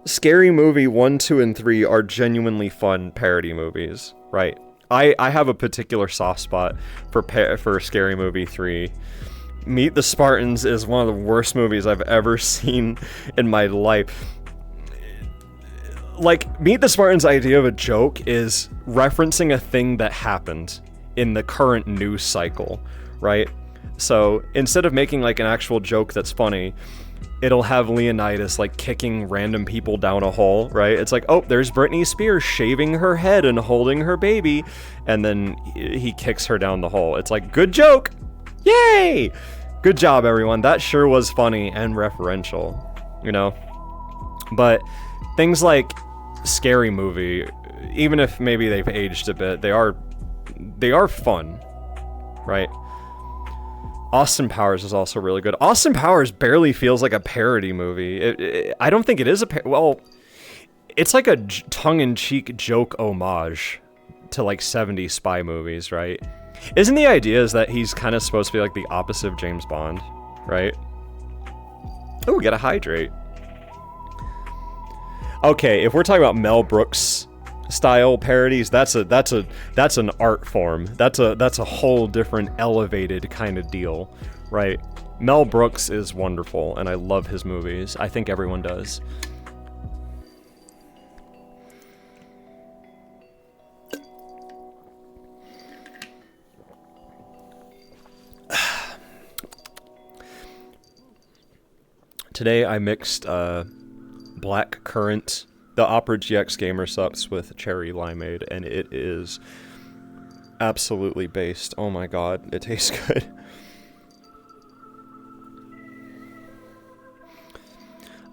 Speaker 1: Scary Movie 1, 2, and 3 are genuinely fun parody movies, right? I have a particular soft spot for Scary Movie 3. Meet the Spartans is one of the worst movies I've ever seen in my life. Like, Meet the Spartans' idea of a joke is referencing a thing that happened in the current news cycle, right? So instead of making like an actual joke that's funny, it'll have Leonidas like kicking random people down a hole, right? It's like, oh, there's Britney Spears shaving her head and holding her baby, and then he kicks her down the hole. It's like, good joke! Yay! Good job, everyone. That sure was funny and referential, you know? But things like Scary Movie, even if maybe they've aged a bit, they are fun, right? Austin Powers is also really good. Austin Powers barely feels like a parody movie. I don't think it is well, it's like a tongue-in-cheek joke homage to like 70s spy movies, right? Isn't the idea is that he's kind of supposed to be like the opposite of James Bond, right? Oh, gotta hydrate. Okay, if we're talking about Mel Brooks style parodies, that's an art form. That's a whole different elevated kind of deal, right? Mel Brooks is wonderful, and I love his movies. I think everyone does. Today I mixed black currant, the Opera GX Gamer Sups with cherry limeade, and it is absolutely based. Oh my god, it tastes good.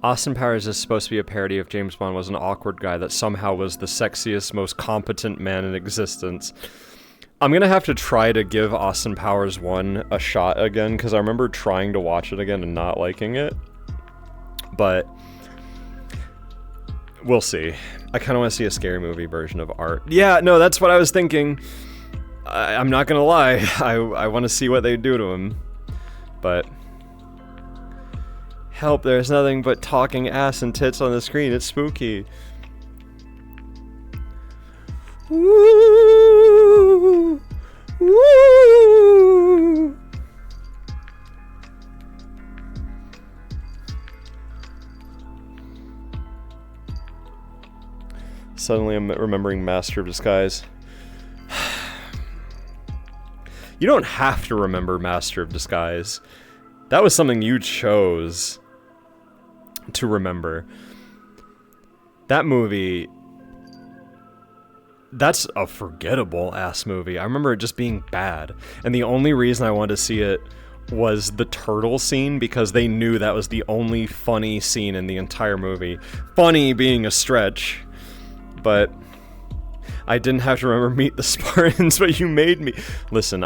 Speaker 1: Austin Powers is supposed to be a parody of James Bond was an awkward guy that somehow was the sexiest, most competent man in existence. I'm gonna have to try to give Austin Powers 1 a shot again, because I remember trying to watch it again and not liking it. But we'll see. I kind of want to see a Scary Movie version of Art. Yeah, no, that's what I was thinking. I'm not gonna lie. I want to see what they do to him. But help, there's nothing but talking ass and tits on the screen. It's spooky. Woo! Woo! Suddenly I'm remembering Master of Disguise. You don't have to remember Master of Disguise. That was something you chose to remember. That movie, that's a forgettable ass movie. I remember it just being bad. And the only reason I wanted to see it was the turtle scene, because they knew that was the only funny scene in the entire movie. Funny being a stretch. But I didn't have to remember Meet the Spartans, but you made me. Listen,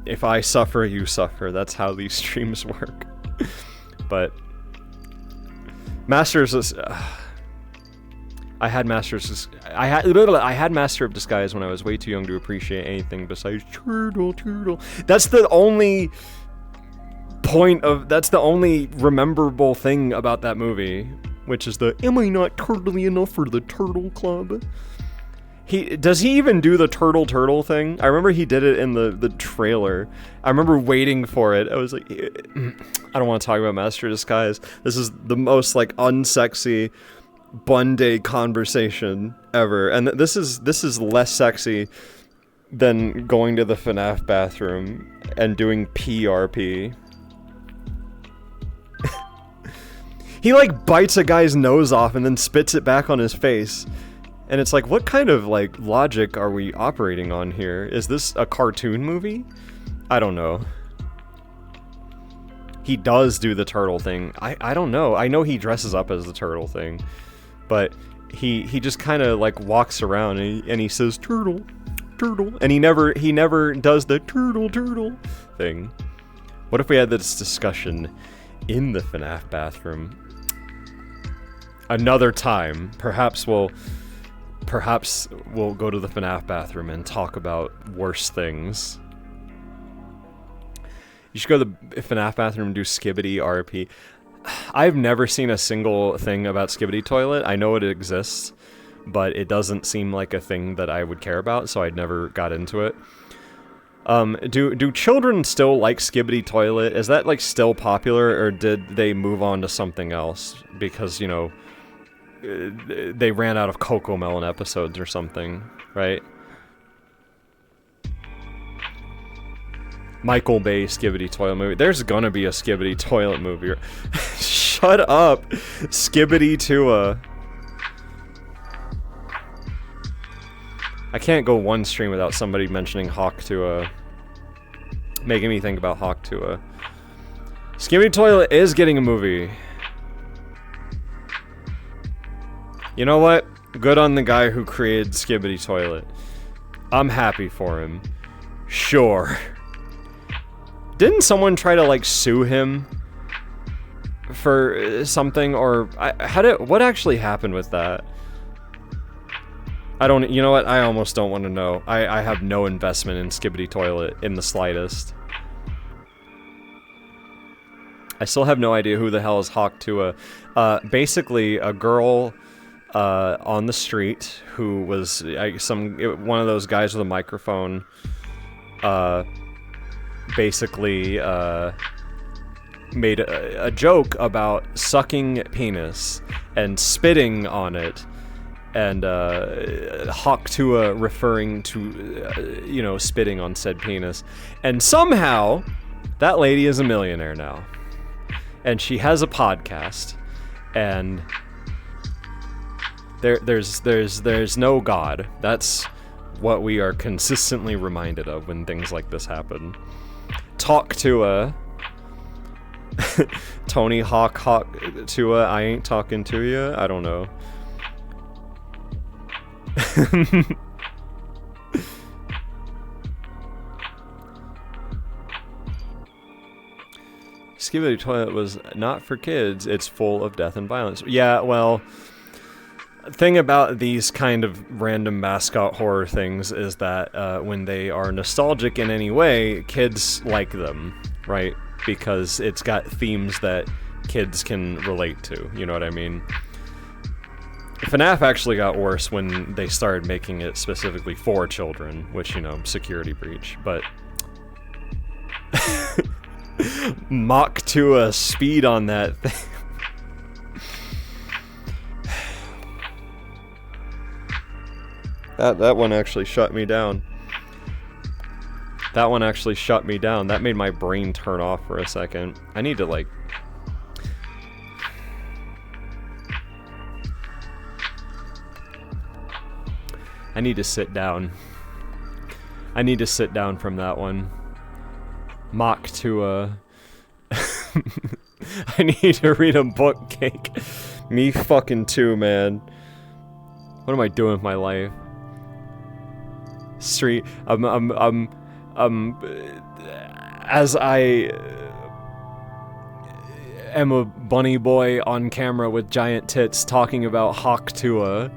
Speaker 1: if I suffer, you suffer. That's how these streams work. But I had Master of Disguise when I was way too young to appreciate anything besides turtle. That's the only that's the only rememberable thing about that movie. Which is the, am I not turtly enough for the Turtle Club? Does he even do the turtle thing? I remember he did it in the trailer. I remember waiting for it. I was like, I don't want to talk about Master of Disguise. This is the most like unsexy Bunday conversation ever. And this is less sexy than going to the FNAF bathroom and doing PRP. He like bites a guy's nose off and then spits it back on his face. And it's like, what kind of like logic are we operating on here? Is this a cartoon movie? I don't know. He does do the turtle thing. I don't know. I know he dresses up as the turtle thing. But he just kind of like walks around and he says turtle. And he never does the turtle thing. What if we had this discussion in the FNAF bathroom? Another time, perhaps we'll go to the FNAF bathroom and talk about worse things. You should go to the FNAF bathroom and do Skibidi RP. I've never seen a single thing about Skibidi Toilet. I know it exists, but it doesn't seem like a thing that I would care about, so I'd never got into it. Do children still like Skibidi Toilet? Is that like still popular, or did they move on to something else? Because, you know, they ran out of Cocomelon episodes or something, right? Michael Bay Skibidi Toilet movie. There's gonna be a Skibidi Toilet movie. Shut up, Skibidi Tua. I can't go one stream without somebody mentioning Hawk Tua. Making me think about Hawk Tua. Skibidi Toilet is getting a movie. You know what? Good on the guy who created Skibidi Toilet. I'm happy for him. Sure. Didn't someone try to, like, sue him for something, or what actually happened with that? I don't, you know what, I almost don't want to know. I have no investment in Skibidi Toilet in the slightest. I still have no idea who the hell is Hawk Tua. Basically, a girl on the street who was one of those guys with a microphone, basically made a joke about sucking penis and spitting on it, and Hawk Tua referring to you know, spitting on said penis, and somehow that lady is a millionaire now, and she has a podcast, and there's no God. That's what we are consistently reminded of when things like this happen. Talk to Tony Hawk to I ain't talking to you. I don't know. Skibidi Toilet was not for kids. It's full of death and violence. Yeah, well, thing about these kind of random mascot horror things is that when they are nostalgic in any way, kids like them, right? Because it's got themes that kids can relate to, you know what I mean? FNAF actually got worse when they started making it specifically for children, which, you know, security breach, but... Mach to a speed on that thing. That one actually shut me down. That one actually shut me down. That made my brain turn off for a second. I need to, like... I need to sit down. I need to sit down from that one. Mach to a... I need to read a book, Cake. Me fucking too, man. What am I doing with my life? Street. As I am a bunny boy on camera with giant tits talking about Hawk Tua.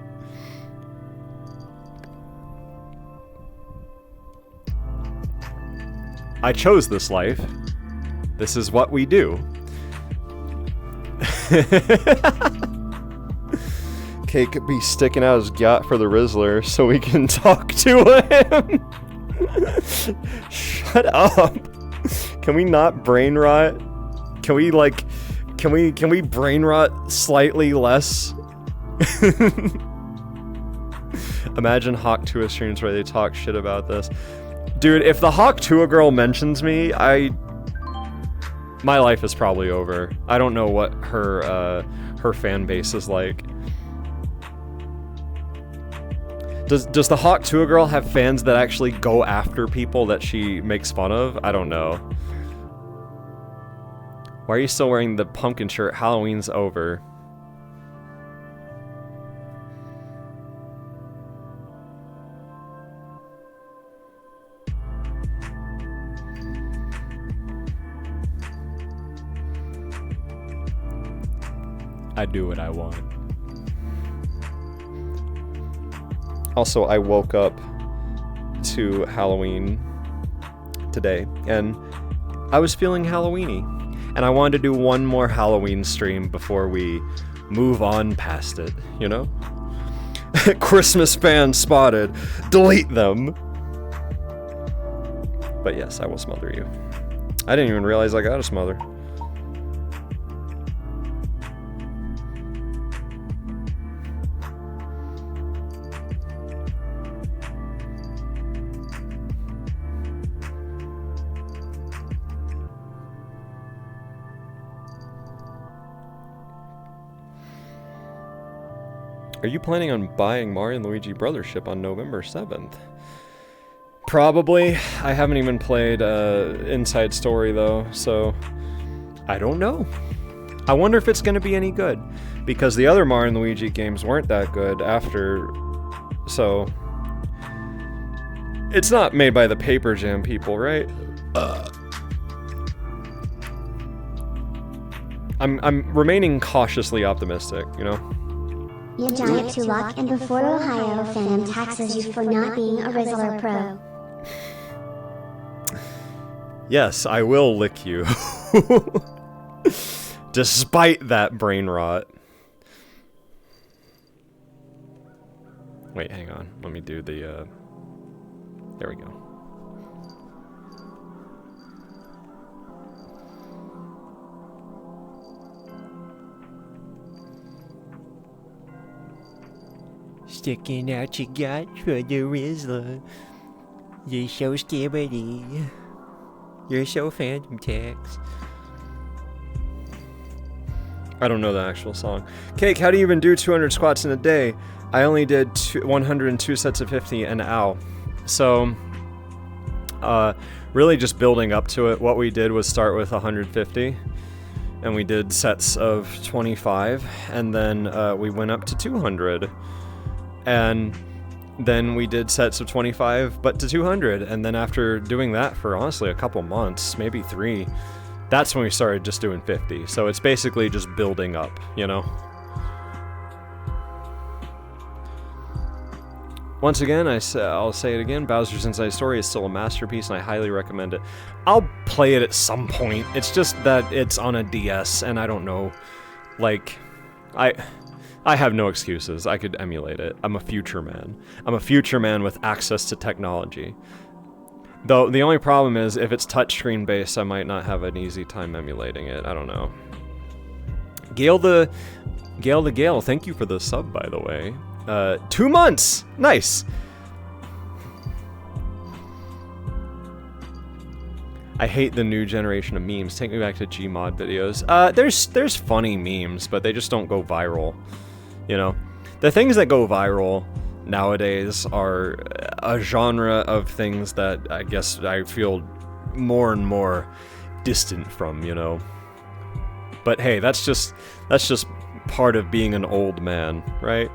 Speaker 1: I chose this life. This is what we do. Cake be sticking out his gut for the Rizzler so we can talk to him. Shut up. Can we not brain rot? Can we brain rot slightly less? Imagine Hawk Tua streams where they talk shit about this. Dude, if the Hawk Tua girl mentions me, my life is probably over. I don't know what her fan base is like. Does the Hawk Tua girl have fans that actually go after people that she makes fun of? I don't know. Why are you still wearing the pumpkin shirt? Halloween's over. I do what I want. Also, I woke up to Halloween today, and I was feeling Halloweeny, and I wanted to do one more Halloween stream before we move on past it, you know? Christmas fans spotted. Delete them. But yes, I will smother you. I didn't even realize I got a smother. Are you planning on buying Mario and Luigi Brothership on November 7th? Probably. I haven't even played Inside Story though, so I don't know. I wonder if it's going to be any good, because the other Mario and Luigi games weren't that good after, so it's not made by the Paper Jam people, right? I'm remaining cautiously optimistic, you know?
Speaker 2: You giant Tulok, and before Ohio Phantom taxes you for not being a Rizzler pro.
Speaker 1: Yes, I will lick you. Despite that brain rot. Wait, hang on. Let me do the, there we go. Sticking out your gut for the Rizzler. You're so scary. You're so Phantom Tax. I don't know the actual song. Cake, how do you even do 200 squats in a day? I only did 102 sets of 50 and ow. So, really just building up to it. What we did was start with 150, and we did sets of 25, and then we went up to 200. And then we did sets of 25, but to 200, and then after doing that for honestly a couple months, maybe 3, that's when we started just doing 50. So it's basically just building up, you know? Once again, I'll say it again, Bowser's Inside Story is still a masterpiece, and I highly recommend it. I'll play it at some point. It's just that it's on a DS, and I don't know, like, I have no excuses. I could emulate it. I'm a future man. I'm a future man with access to technology. Though the only problem is, if it's touchscreen based, I might not have an easy time emulating it. I don't know. Gale the Gale, thank you for the sub, by the way. 2 months! Nice! I hate the new generation of memes. Take me back to Gmod videos. There's funny memes, but they just don't go viral. You know? The things that go viral nowadays are a genre of things that I guess I feel more and more distant from, you know? But hey, that's just part of being an old man, right?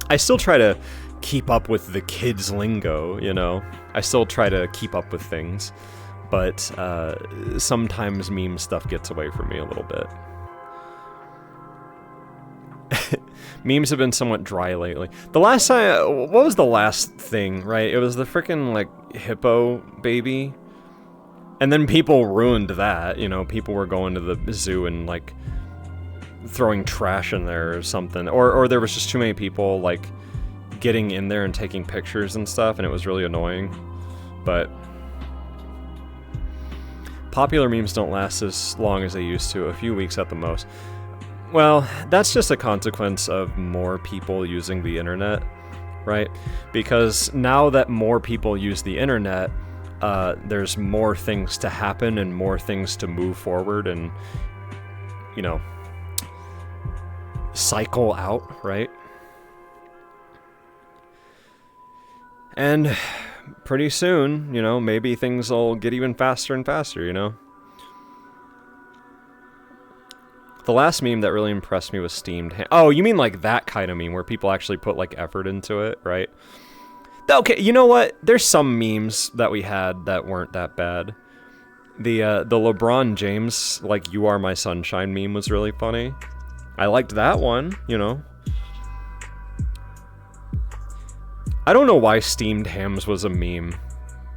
Speaker 1: I still try to keep up with the kids' lingo, you know? I still try to keep up with things. But sometimes meme stuff gets away from me a little bit. Memes have been somewhat dry lately. The last time, what was the last thing, right? It was the frickin', like, hippo baby. And then people ruined that, you know, people were going to the zoo and, like, throwing trash in there or something. Or there was just too many people, like, getting in there and taking pictures and stuff, and it was really annoying. But popular memes don't last as long as they used to, a few weeks at the most. Well, that's just a consequence of more people using the internet, right? Because now that more people use the internet, there's more things to happen and more things to move forward and, you know, cycle out, right? And pretty soon, you know, maybe things will get even faster and faster, you know? The last meme that really impressed me was steamed ham. Oh, you mean like that kind of meme where people actually put like effort into it, right? Okay, you know what? There's some memes that we had that weren't that bad. The LeBron James, like, "You Are My Sunshine" meme was really funny. I liked that one, you know? I don't know why steamed hams was a meme.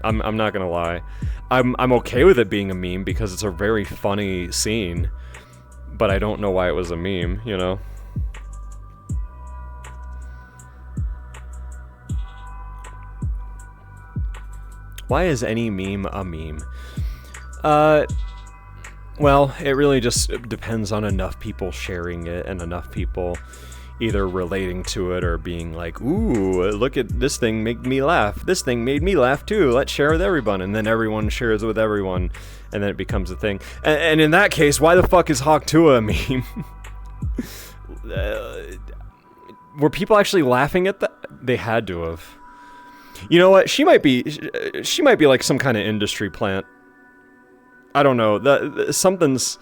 Speaker 1: I'm not gonna lie. I'm okay with it being a meme because it's a very funny scene. But I don't know why it was a meme, you know? Why is any meme a meme? Well, it really just depends on enough people sharing it and enough people either relating to it or being like, "Ooh, look at this thing, made me laugh. This thing made me laugh too. Let's share with everyone." And then everyone shares with everyone, and then it becomes a thing. And in that case, why the fuck is Hawk Tua a meme? Were people actually laughing at that? They had to have. You know what? She might be like some kind of industry plant. I don't know. Something's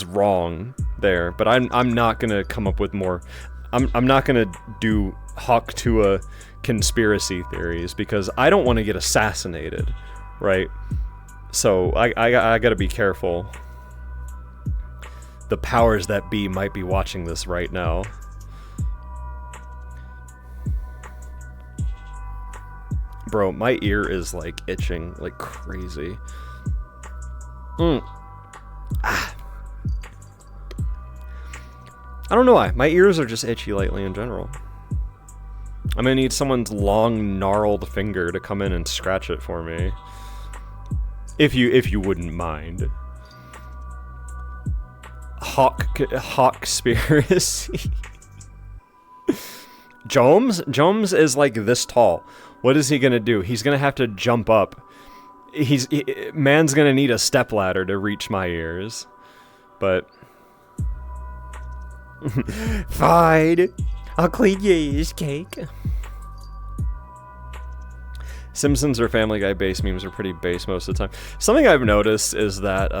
Speaker 1: wrong there. But I'm not gonna come up with more. I'm not gonna do Hawk Tuah conspiracy theories because I don't want to get assassinated, right? So I gotta be careful. The powers that be might be watching this right now. Bro, my ear is like itching like crazy. I don't know why. My ears are just itchy lately in general. I'm gonna need someone's long, gnarled finger to come in and scratch it for me. If you wouldn't mind. Hawk conspiracy. Jones is like this tall. What is he gonna do? He's gonna have to jump up. Man's gonna need a stepladder to reach my ears. But fine, I'll clean your ears, cake. Simpsons or Family Guy base memes are pretty base most of the time. Something I've noticed is that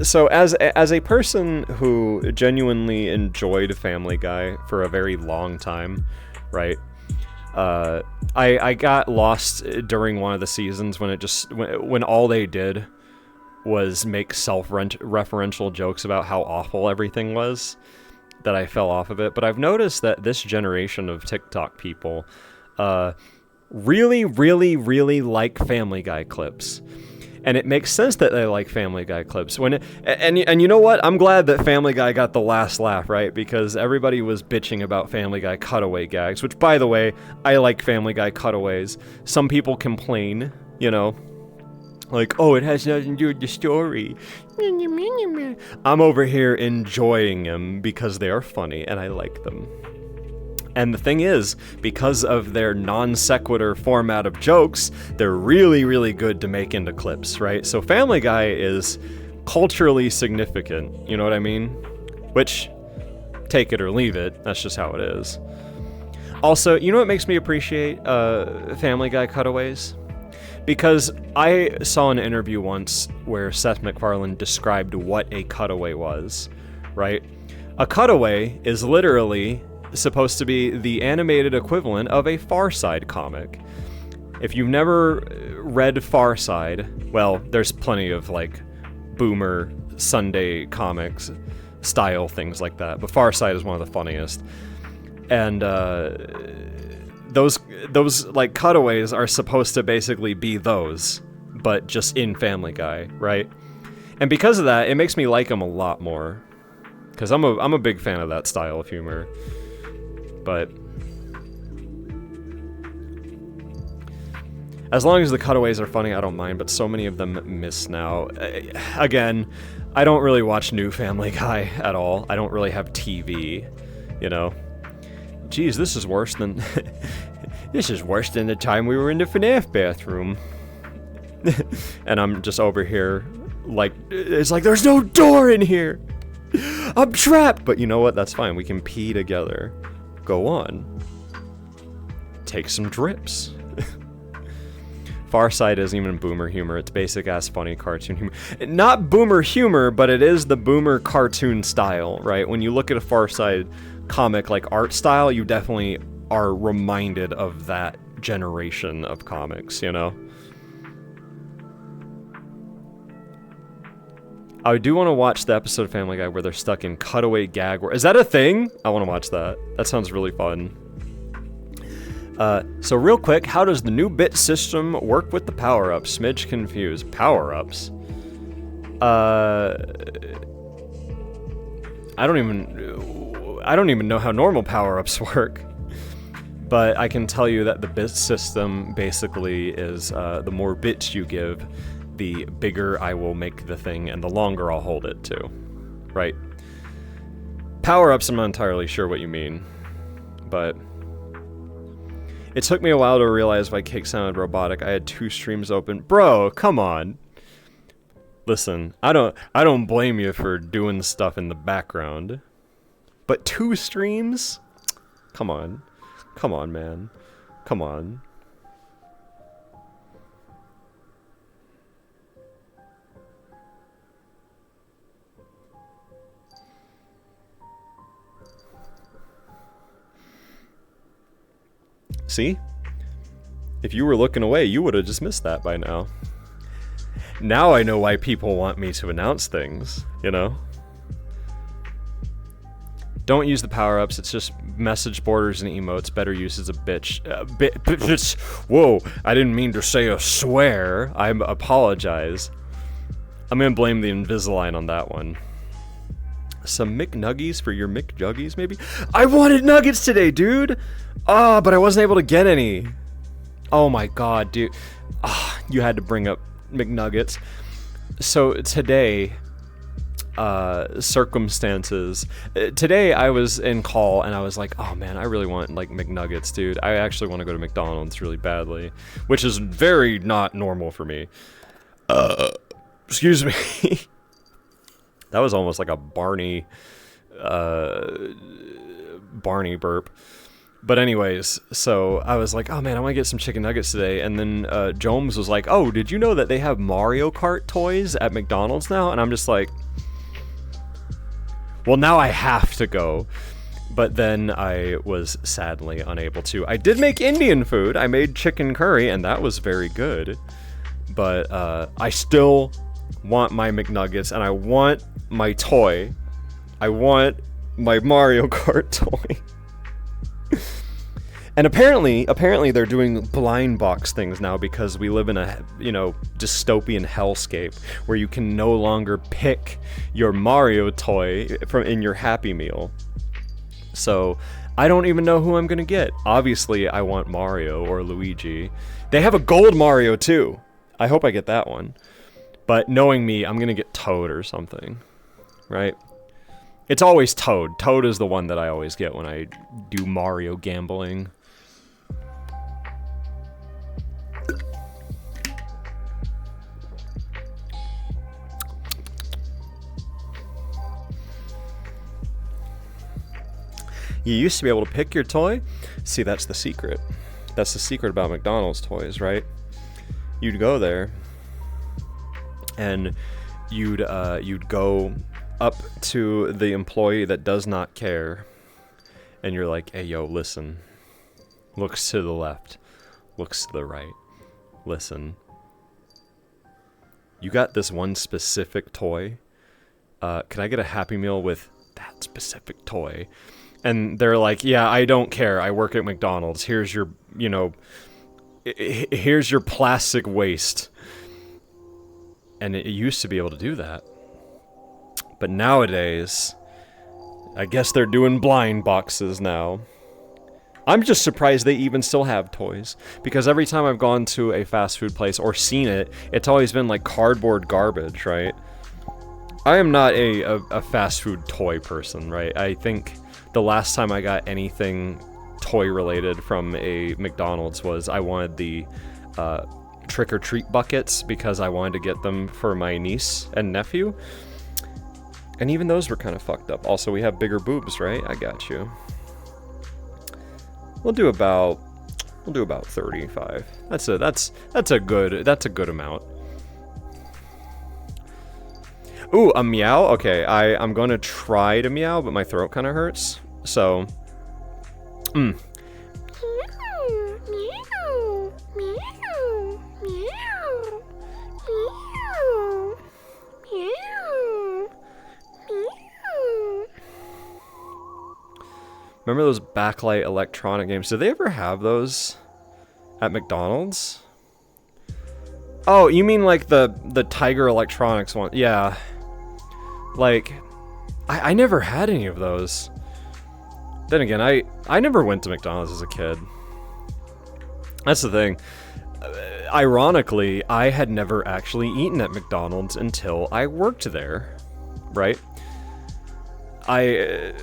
Speaker 1: so as a person who genuinely enjoyed Family Guy for a very long time, right? I got lost during one of the seasons when all they did was make self-referential jokes about how awful everything was, that I fell off of it. But I've noticed that this generation of TikTok people really, really, really like Family Guy clips. And it makes sense that they like Family Guy clips. And you know what? I'm glad that Family Guy got the last laugh, right? Because everybody was bitching about Family Guy cutaway gags, which, by the way, I like Family Guy cutaways. Some people complain, you know, like, oh, it has nothing to do with the story. I'm over here enjoying them because they are funny and I like them. And the thing is, because of their non sequitur format of jokes, they're really, really good to make into clips, right? So Family Guy is culturally significant, you know what I mean? Which, take it or leave it, that's just how it is. Also, you know what makes me appreciate Family Guy cutaways? Because I saw an interview once where Seth MacFarlane described what a cutaway was, right? A cutaway is literally supposed to be the animated equivalent of a Far Side comic. If you've never read Far Side, well, there's plenty of like boomer Sunday comics style things like that, but Far Side is one of the funniest. And those like cutaways are supposed to basically be those, but just in Family Guy, right? And because of that, it makes me like them a lot more, because I'm a big fan of that style of humor. But as long as the cutaways are funny, I don't mind, but so many of them miss now. Again, I don't really watch new Family Guy at all. I don't really have TV, you know. Geez, this is worse than the time we were in the FNAF bathroom. And I'm just over here like, it's like, there's no door in here. I'm trapped. But you know what? That's fine. We can pee together. Go on. Take some drips. Far Side isn't even boomer humor. It's basic ass funny cartoon humor. Not boomer humor, but it is the boomer cartoon style, right? When you look at a Far Side comic like art style, you definitely are reminded of that generation of comics, you know? I do want to watch the episode of Family Guy where they're stuck in cutaway gag. Is that a thing? I want to watch that. That sounds really fun. So real quick, how does the new bit system work with the power-ups? Smidge confused. Power-ups? I don't even know how normal power-ups work. But I can tell you that the bit system basically is the more bits you give, the bigger I will make the thing, and the longer I'll hold it too. Right? Power-ups, I'm not entirely sure what you mean. But it took me a while to realize why Cake sounded robotic. I had 2 streams open. Bro, come on. Listen, I don't blame you for doing stuff in the background. But 2 streams? Come on. Come on, man. Come on. See? If you were looking away, you would have just missed that by now. Now I know why people want me to announce things, you know? Don't use the power-ups, it's just message borders and emotes. Better use as a bitch. Bitch. Whoa, I didn't mean to say a swear. I apologize. I'm gonna blame the Invisalign on that one. Some McNuggies for your McJuggies, maybe? I wanted nuggets today, dude! Ah, but I wasn't able to get any. Oh my god, dude. Ah, you had to bring up McNuggets. So today, circumstances. Today I was in call and I was like, oh man, I really want like McNuggets, dude. I actually want to go to McDonald's really badly, which is very not normal for me. Excuse me. That was almost like a Barney burp. But anyways, so I was like, oh man, I want to get some chicken nuggets today. And then Jones was like, oh, did you know that they have Mario Kart toys at McDonald's now? And I'm just like, well, now I have to go. But then I was sadly unable to. I did make Indian food. I made chicken curry, and that was very good. But I still want my McNuggets, and I want my toy. I want my Mario Kart toy. And apparently they're doing blind box things now because we live in a, you know, dystopian hellscape where you can no longer pick your Mario toy from in your Happy Meal. So I don't even know who I'm gonna get. Obviously, I want Mario or Luigi. They have a gold Mario too. I hope I get that one. But knowing me, I'm gonna get Toad or something, right? It's always Toad. Toad is the one that I always get when I do Mario gambling. You used to be able to pick your toy. See, that's the secret. That's the secret about McDonald's toys, right? You'd go there, and you'd go up to the employee that does not care, and you're like, hey, yo, listen. Looks to the left. Looks to the right. Listen. You got this one specific toy. Can I get a Happy Meal with that specific toy? And they're like, yeah, I don't care. I work at McDonald's. Here's your, you know, here's your plastic waste. And it used to be able to do that. But nowadays, I guess they're doing blind boxes now. I'm just surprised they even still have toys. Because every time I've gone to a fast food place or seen it, it's always been like cardboard garbage, right? I am not a fast food toy person, right? I think the last time I got anything toy-related from a McDonald's was I wanted the trick-or-treat buckets because I wanted to get them for my niece and nephew. And even those were kind of fucked up. Also, we have bigger boobs, right? I got you. We'll do about 35. That's a good amount. Ooh, a meow? Okay, I'm gonna try to meow, but my throat kind of hurts. So, remember those backlight electronic games? Did they ever have those at McDonald's? Oh, you mean like the Tiger Electronics one? Yeah. Like, I never had any of those. Then again, I never went to McDonald's as a kid. That's the thing. Ironically, I had never actually eaten at McDonald's until I worked there, right? Back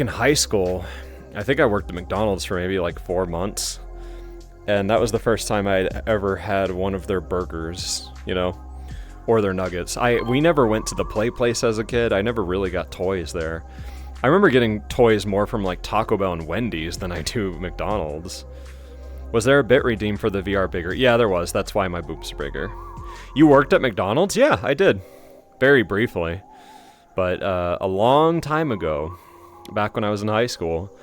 Speaker 1: in high school, I think I worked at McDonald's for maybe like 4 months. And that was the first time I'd ever had one of their burgers, you know, or their nuggets. We never went to the play place as a kid. I never really got toys there. I remember getting toys more from like Taco Bell and Wendy's than I do McDonald's. Was there a bit redeemed for the VR bigger? Yeah, there was. That's why my boobs are bigger. You worked at McDonald's? Yeah, I did. Very briefly. But a long time ago, back when I was in high school,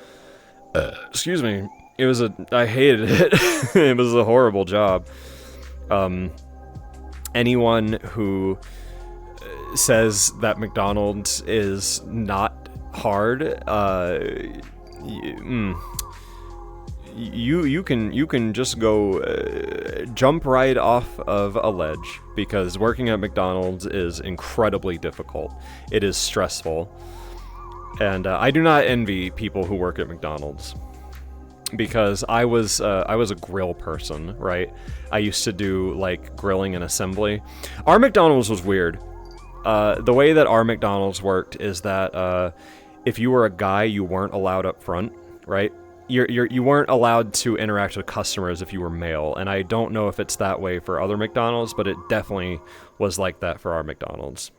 Speaker 1: excuse me, I hated it. It was a horrible job. Anyone who says that McDonald's is not hard, you can just go jump right off of a ledge, because working at McDonald's is incredibly difficult. It is stressful, and I do not envy people who work at McDonald's, because I was a grill person, right? I used to do like grilling and assembly. Our McDonald's was weird. The way that our McDonald's worked is that if you were a guy, you weren't allowed up front, right? You weren't allowed to interact with customers if you were male, and I don't know if it's that way for other McDonald's, but it definitely was like that for our McDonald's.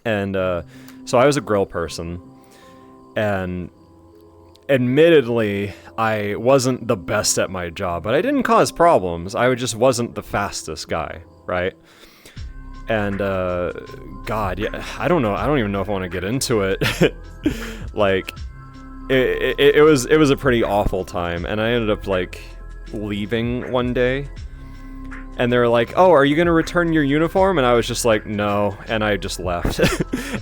Speaker 1: And so I was a grill person, and admittedly, I wasn't the best at my job, but I didn't cause problems. I just wasn't the fastest guy, right? And God, yeah, I don't know. I don't even know if I want to get into it. Like, it was a pretty awful time, and I ended up like leaving one day, and they were like, "Oh, are you gonna return your uniform?" And I was just like, "No," and I just left.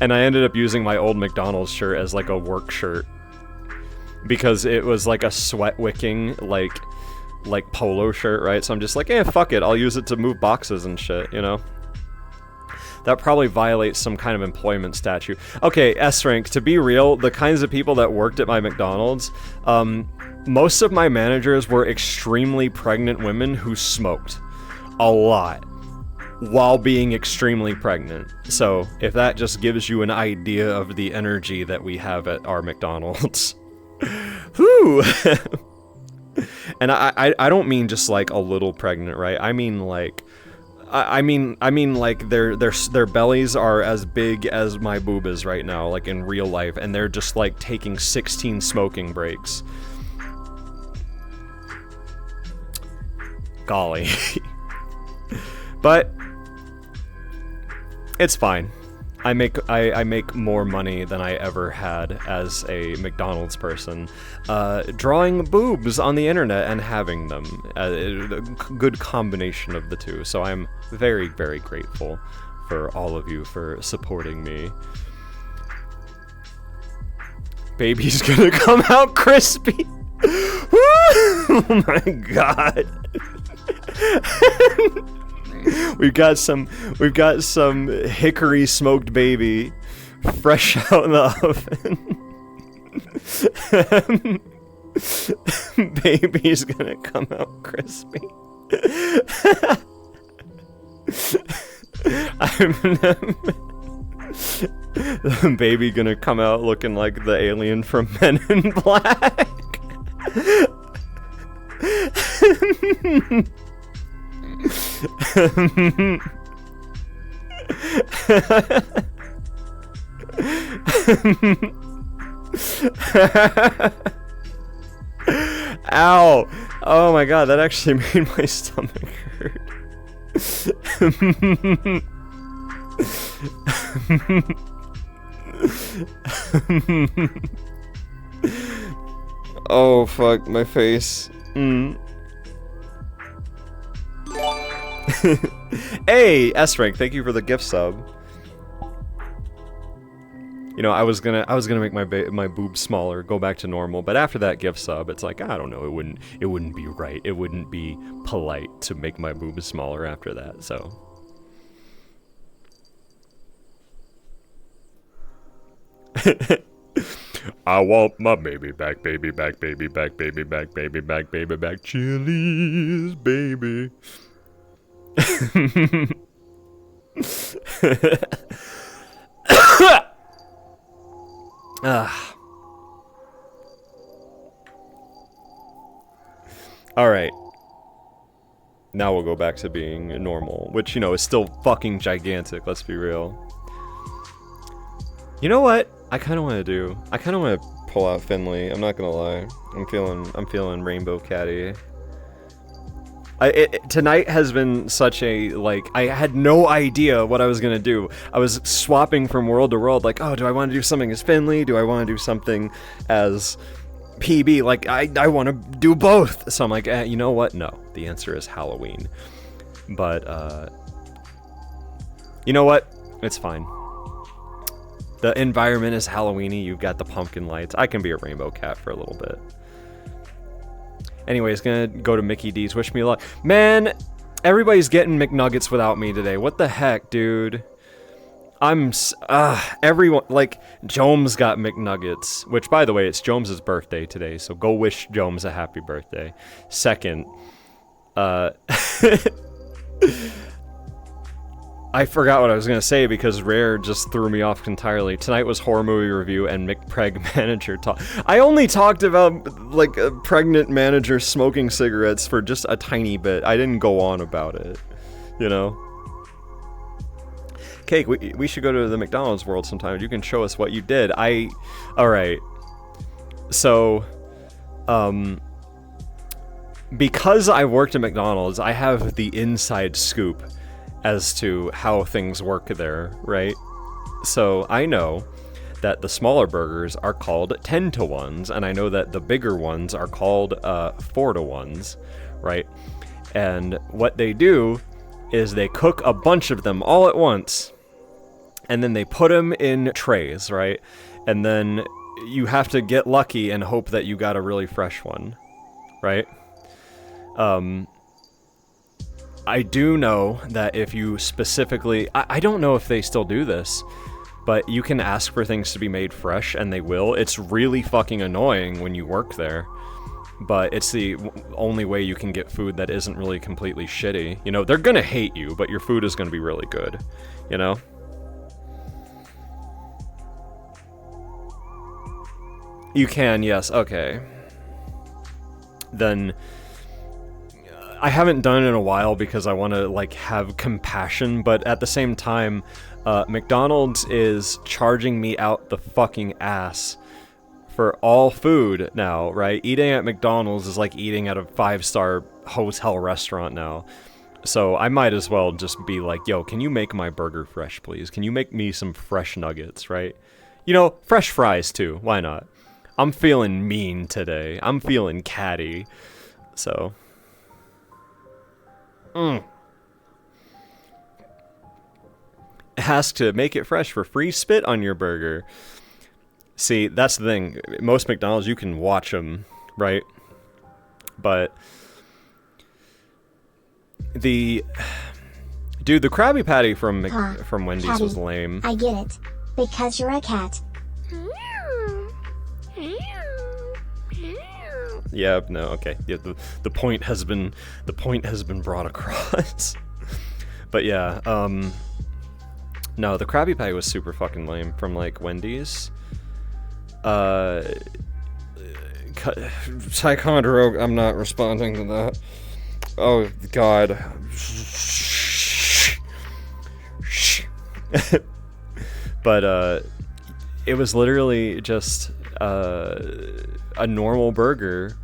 Speaker 1: And I ended up using my old McDonald's shirt as like a work shirt, because it was like a sweat wicking like polo shirt, right? So I'm just like, fuck it, I'll use it to move boxes and shit, you know? That probably violates some kind of employment statute. Okay, S-Rank, to be real, the kinds of people that worked at my McDonald's, most of my managers were extremely pregnant women who smoked a lot while being extremely pregnant. So if that just gives you an idea of the energy that we have at our McDonald's. Whew! And I don't mean just like a little pregnant, right? I mean like I mean like their bellies are as big as my boob is right now, like in real life, and they're just like taking 16 smoking breaks. Golly. But it's fine. I make more money than I ever had as a McDonald's person, drawing boobs on the internet and having them. A good combination of the two. So I'm very, very grateful for all of you for supporting me. Baby's gonna come out crispy. Oh my god. We've got some hickory smoked baby fresh out in the oven. Baby's gonna come out crispy. The baby gonna come out looking like the alien from Men in Black. Ow! Oh my god, that actually made my stomach hurt. Oh fuck, my face. Hey, S-Rank, thank you for the gift sub. You know, I was gonna make my boobs smaller, go back to normal, but after that gift sub, it's like, I don't know, it wouldn't be right. It wouldn't be polite to make my boobs smaller after that, so. I want my baby back, baby back, baby back, baby back, baby back, baby back, Chili's, baby. Alright. Now we'll go back to being normal, which, you know, is still fucking gigantic, let's be real. You know what? I kind of want to pull out Finley. I'm not gonna lie. I'm feeling Rainbow Catty. Tonight has been such a, like, I had no idea what I was gonna do. I was swapping from world to world, like, oh, do I want to do something as Finley? Do I want to do something as PB? Like, I want to do both. So I'm like, you know what? No. The answer is Halloween. But, you know what? It's fine. The environment is Halloweeny. You've got the pumpkin lights. I can be a rainbow cat for a little bit. Anyways, gonna go to Mickey D's. Wish me luck. Man, everybody's getting McNuggets without me today. What the heck, dude? Everyone, like, Jomes got McNuggets, which, by the way, it's Jomes' birthday today, so go wish Jomes a happy birthday. Second, I forgot what I was going to say because Rare just threw me off entirely. Tonight was horror movie review and McPreg manager talk. I only talked about, like, a pregnant manager smoking cigarettes for just a tiny bit. I didn't go on about it, you know? Cake, we should go to the McDonald's world sometime. You can show us what you did. Alright. So, because I worked at McDonald's, I have the inside scoop as to how things work there, right? So I know that the smaller burgers are called 10-to-1s, and I know that the bigger ones are called 4-to-1s, right? And what they do is they cook a bunch of them all at once, and then they put them in trays, right? And then you have to get lucky and hope that you got a really fresh one, right? I do know that if you specifically... I don't know if they still do this, but you can ask for things to be made fresh, and they will. It's really fucking annoying when you work there, but it's the only way you can get food that isn't really completely shitty. You know, they're gonna hate you, but your food is gonna be really good, you know? You can, yes, okay. Then... I haven't done it in a while because I want to, like, have compassion, but at the same time, McDonald's is charging me out the fucking ass for all food now, right? Eating at McDonald's is like eating at a 5-star hotel restaurant now. So I might as well just be like, yo, can you make my burger fresh, please? Can you make me some fresh nuggets, right? You know, fresh fries, too. Why not? I'm feeling mean today. I'm feeling catty. So... Ask to make it fresh for free spit on your burger. See, that's the thing. Most McDonald's, you can watch them, right? But the Krabby Patty from Wendy's
Speaker 2: Patty,
Speaker 1: was lame.
Speaker 2: I get it. Because you're a cat.
Speaker 1: Yeah, no, okay. Yeah, the point has been brought across. But yeah, no, the Krabby Patty was super fucking lame from, like, Wendy's. Ticonderoga, I'm not responding to that. Oh god. But it was literally just a normal burger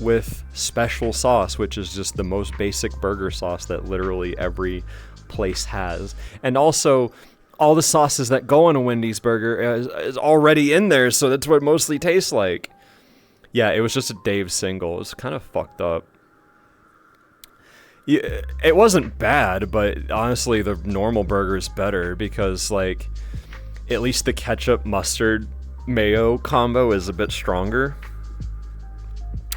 Speaker 1: with special sauce, which is just the most basic burger sauce that literally every place has. And also, all the sauces that go on a Wendy's burger is already in there, so that's what it mostly tastes like. Yeah, it was just a Dave single. It was kind of fucked up. Yeah, it wasn't bad, but honestly, the normal burger is better because, like, at least the ketchup, mustard, mayo combo is a bit stronger.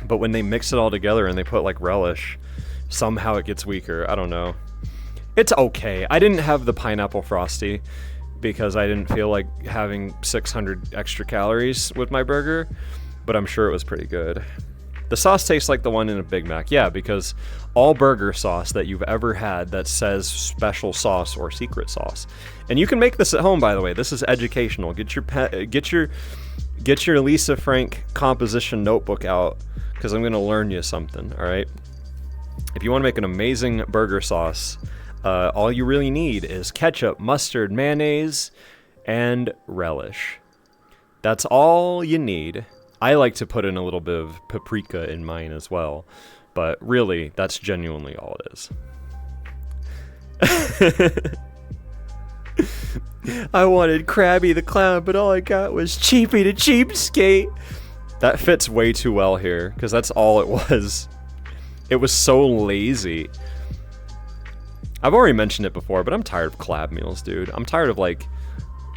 Speaker 1: But when they mix it all together and they put, like, relish, somehow it gets weaker. I don't know. It's okay. I didn't have the pineapple frosty because I didn't feel like having 600 extra calories with my burger, but I'm sure it was pretty good. The sauce tastes like the one in a Big Mac. Yeah, because all burger sauce that you've ever had that says special sauce or secret sauce. And you can make this at home, by the way. This is educational. Get your Lisa Frank composition notebook out, because I'm going to learn you something, all right? If you want to make an amazing burger sauce, all you really need is ketchup, mustard, mayonnaise, and relish. That's all you need. I like to put in a little bit of paprika in mine as well, but really, that's genuinely all it is. I wanted Krabby the Clown, but all I got was Cheapy the Cheapskate. That fits way too well here, because that's all it was. It was so lazy. I've already mentioned it before, but I'm tired of collab meals, dude. I'm tired of, like,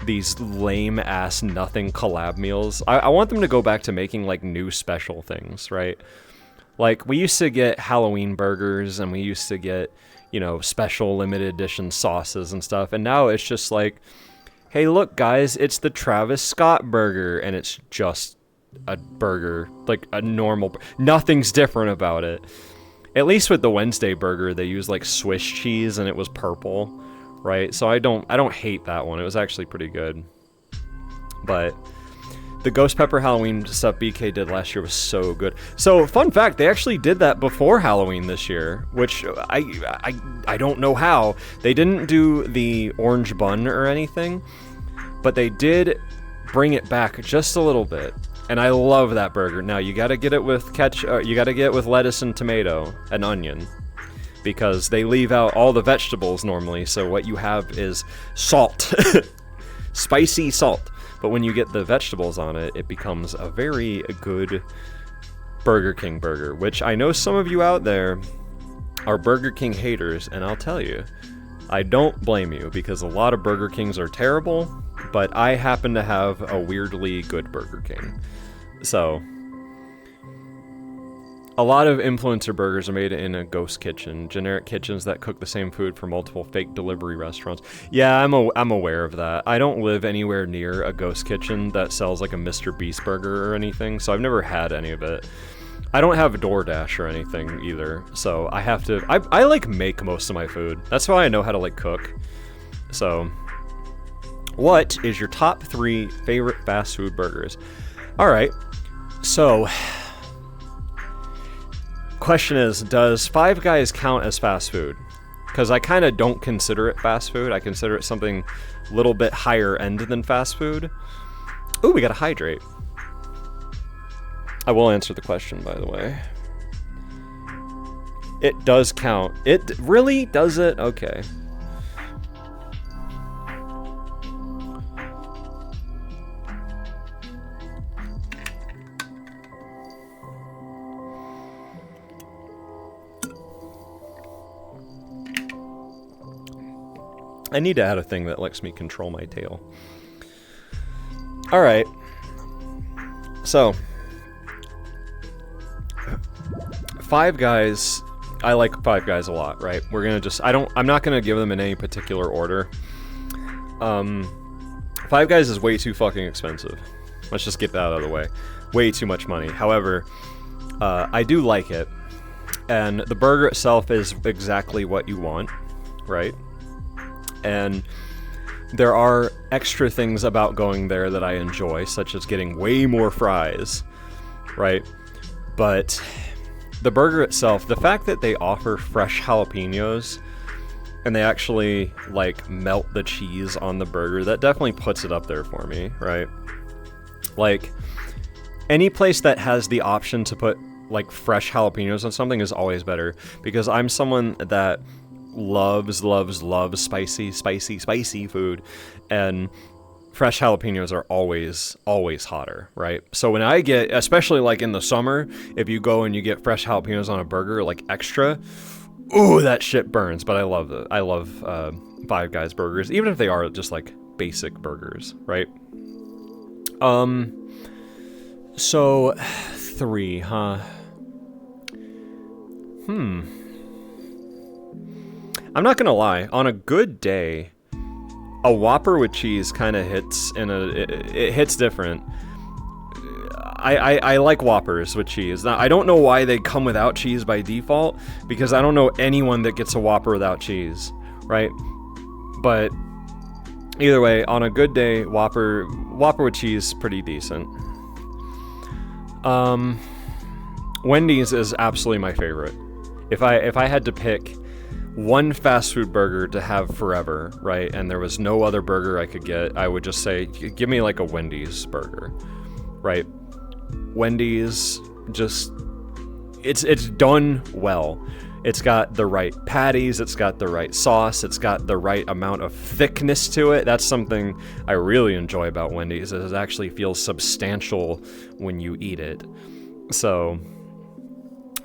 Speaker 1: these lame-ass nothing collab meals. I want them to go back to making, like, new special things, right? Like, we used to get Halloween burgers, and we used to get, you know, special limited edition sauces and stuff, and now it's just like, hey, look, guys, it's the Travis Scott burger, and it's just a burger, like a normal, nothing's different about it. At least with the Wednesday burger, they used like Swiss cheese and it was purple, right? So I don't hate that one. It was actually pretty good. But the Ghost Pepper Halloween stuff BK did last year was so good. So fun fact, they actually did that before Halloween this year, which I don't know how. They didn't do the orange bun or anything, but they did bring it back just a little bit. And I love that burger. Now you gotta get it with you gotta get it with lettuce and tomato and onion, because they leave out all the vegetables normally. So what you have is salt, spicy salt. But when you get the vegetables on it, it becomes a very good Burger King burger. Which I know some of you out there are Burger King haters, and I'll tell you, I don't blame you, because a lot of Burger Kings are terrible. But I happen to have a weirdly good Burger King. So, a lot of influencer burgers are made in a ghost kitchen, generic kitchens that cook the same food for multiple fake delivery restaurants. Yeah, I'm aware of that. I don't live anywhere near a ghost kitchen that sells like a Mr. Beast burger or anything, so I've never had any of it. I don't have a DoorDash or anything either, so I have to... I like make most of my food. That's why I know how to like cook. So, what is your top 3 favorite fast food burgers? Alright, so... question is, does Five Guys count as fast food? Because I kind of don't consider it fast food. I consider it something a little bit higher end than fast food. Ooh, we gotta hydrate. I will answer the question, by the way. It does count. It really does it? Okay. I need to add a thing that lets me control my tail. Alright. So. Five Guys. I like Five Guys a lot, right? We're gonna just... I'm not gonna give them in any particular order. Five Guys is way too fucking expensive. Let's just get that out of the way. Way too much money. However, I do like it. And the burger itself is exactly what you want, right? And there are extra things about going there that I enjoy, such as getting way more fries, right? But the burger itself, the fact that they offer fresh jalapenos and they actually like melt the cheese on the burger, that definitely puts it up there for me, right? Like, any place that has the option to put like fresh jalapenos on something is always better, because I'm someone that loves spicy food, and fresh jalapenos are always hotter, right? So when I get, especially like in the summer, if you go and you get fresh jalapenos on a burger, like extra, ooh, that shit burns. But I love it. I love Five Guys burgers, even if they are just like basic burgers, right? So 3, huh? I'm not gonna lie, on a good day, a Whopper with cheese kind of hits it hits different. I like Whoppers with cheese. Now, I don't know why they come without cheese by default, because I don't know anyone that gets a Whopper without cheese, right? But either way, on a good day, Whopper with cheese, pretty decent. Wendy's is absolutely my favorite. If I had to pick one fast food burger to have forever, right, and there was no other burger I could get, I would just say, give me like a Wendy's burger, right? Wendy's just, it's done well. It's got the right patties, it's got the right sauce, it's got the right amount of thickness to it. That's something I really enjoy about Wendy's, is it actually feels substantial when you eat it. So,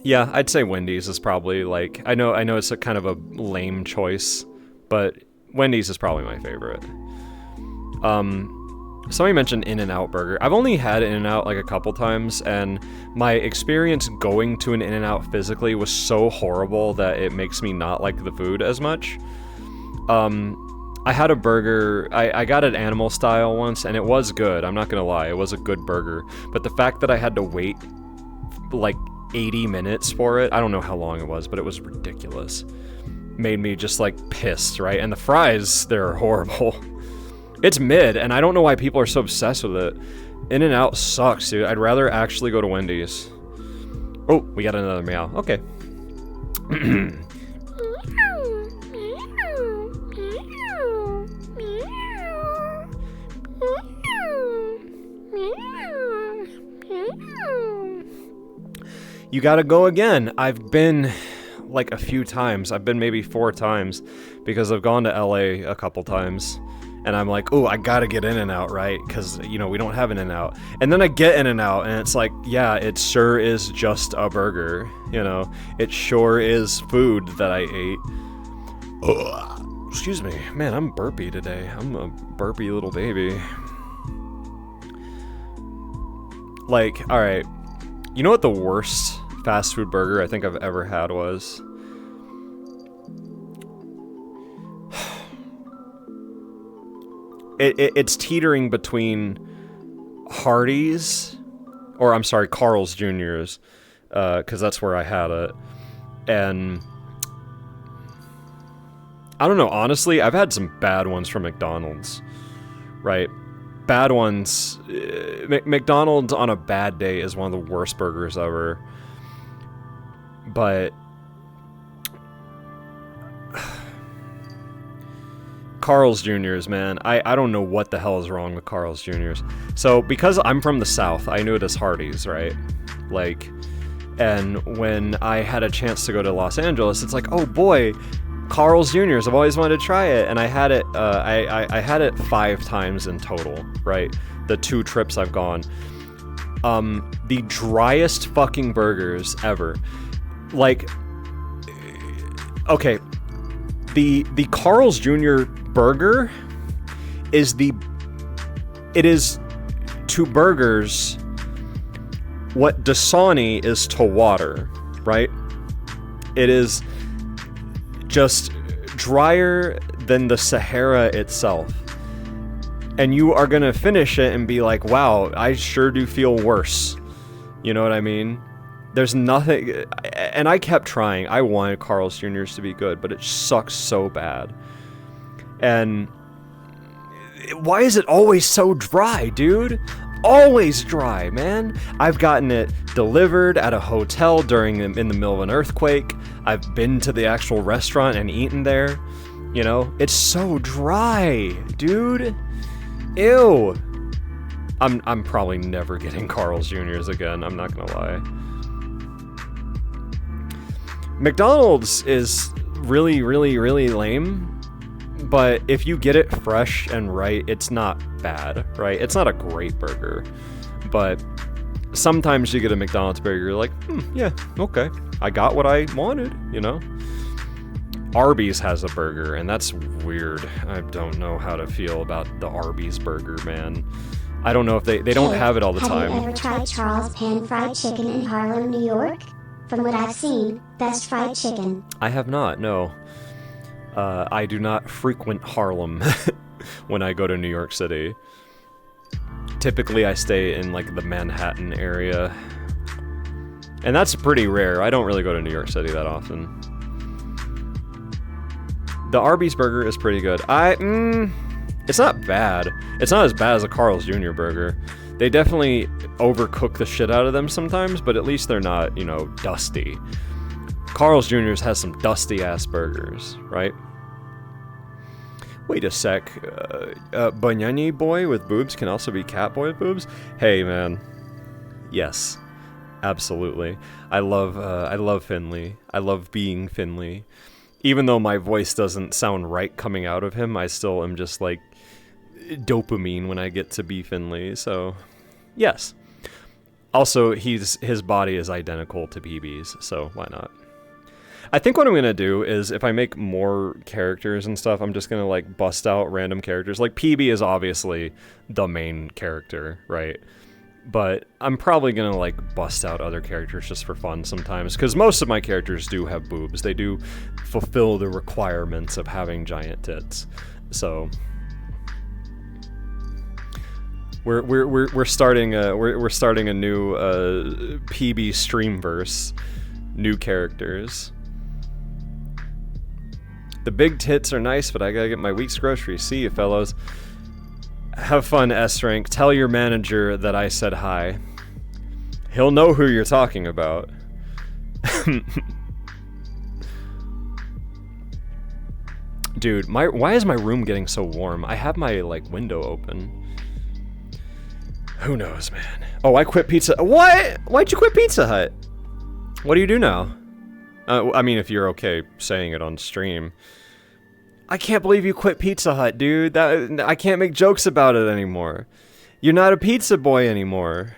Speaker 1: yeah, I'd say Wendy's is probably like, I know it's a kind of a lame choice, but Wendy's is probably my favorite. Somebody mentioned In-N-Out Burger. I've only had In-N-Out like a couple times, and my experience going to an In-N-Out physically was so horrible that it makes me not like the food as much. I had a burger, I got it animal style once, and it was good, I'm not gonna lie, it was a good burger, but the fact that I had to wait like 80 minutes for it, I don't know how long it was, but it was ridiculous. Made me just like pissed, right? And the fries, they're horrible. It's mid, and I don't know why people are so obsessed with it. In-N-Out sucks, dude. I'd rather actually go to Wendy's. Oh, we got another meow. Okay. You gotta go again. I've been like a few times. I've been maybe 4 times because I've gone to LA a couple times. And I'm like, oh, I gotta get In-N-Out, right? Because, you know, we don't have an In-N-Out. And then I get In-N-Out, and it's like, yeah, it sure is just a burger, you know? It sure is food that I ate. Ugh. Excuse me. Man, I'm burpy today. I'm a burpy little baby. Like, alright. You know what the worst fast food burger I think I've ever had was? It's teetering between Hardee's, or I'm sorry, Carl's Jr.'s, because that's where I had it, and I don't know, honestly, I've had some bad ones from McDonald's, right? Bad ones. McDonald's on a bad day is one of the worst burgers ever, but Carl's Jr.'s, man. I don't know what the hell is wrong with Carl's Jr.'s. So, because I'm from the South, I knew it as Hardee's, right? Like, and when I had a chance to go to Los Angeles, it's like, oh boy, Carl's Jr.'s, I've always wanted to try it. And I had it, I had it 5 times in total, right? The 2 trips I've gone. The driest fucking burgers ever. Like, okay, the Carl's Jr. burger is to burgers what Dasani is to water, right? It is just drier than the Sahara itself. And you are gonna finish it and be like, wow, I sure do feel worse. You know what I mean? There's nothing, and I kept trying. I wanted Carl's Jr.'s to be good, but it sucks so bad. And why is it always so dry, dude? Always dry, man. I've gotten it delivered at a hotel in the middle of an earthquake. I've been to the actual restaurant and eaten there. You know, it's so dry, dude. Ew. I'm probably never getting Carl's Jr.'s again. I'm not gonna lie. McDonald's is really, really, really lame. But if you get it fresh and right, it's not bad, right? It's not a great burger. But sometimes you get a McDonald's burger, you're like, yeah, okay. I got what I wanted, you know? Arby's has a burger, and that's weird. I don't know how to feel about the Arby's burger, man. I don't know if they don't have it all the time.
Speaker 2: Have you ever tried Charles Pan Fried Chicken in Harlem, New York? From what I've seen, best fried chicken.
Speaker 1: I have not, no. I do not frequent Harlem when I go to New York City. Typically, I stay in, like, the Manhattan area. And that's pretty rare. I don't really go to New York City that often. The Arby's burger is pretty good. It's not bad. It's not as bad as a Carl's Jr. burger. They definitely overcook the shit out of them sometimes, but at least they're not, you know, dusty. Carl's Jr.'s has some dusty-ass burgers, right? Wait a sec. Banyani boy with boobs can also be cat boy with boobs? Hey, man. Yes. Absolutely. I love Finley. I love being Finley. Even though my voice doesn't sound right coming out of him, I still am just like dopamine when I get to be Finley, so yes. Also, his body is identical to PB's, so why not? I think what I'm gonna do is, if I make more characters and stuff, I'm just gonna like bust out random characters. Like PB is obviously the main character, right? But I'm probably gonna like bust out other characters just for fun sometimes, because most of my characters do have boobs. They do fulfill the requirements of having giant tits. So we're starting a new PB Streamverse, new characters. The big tits are nice, but I gotta get my week's groceries. See you, fellows. Have fun, S-Rank. Tell your manager that I said hi. He'll know who you're talking about. Dude, why is my room getting so warm? I have my, like, window open. Who knows, man? Oh, I quit Pizza... What? Why'd you quit Pizza Hut? What do you do now? I mean, if you're okay saying it on stream. I can't believe you quit Pizza Hut, dude. I can't make jokes about it anymore. You're not a pizza boy anymore.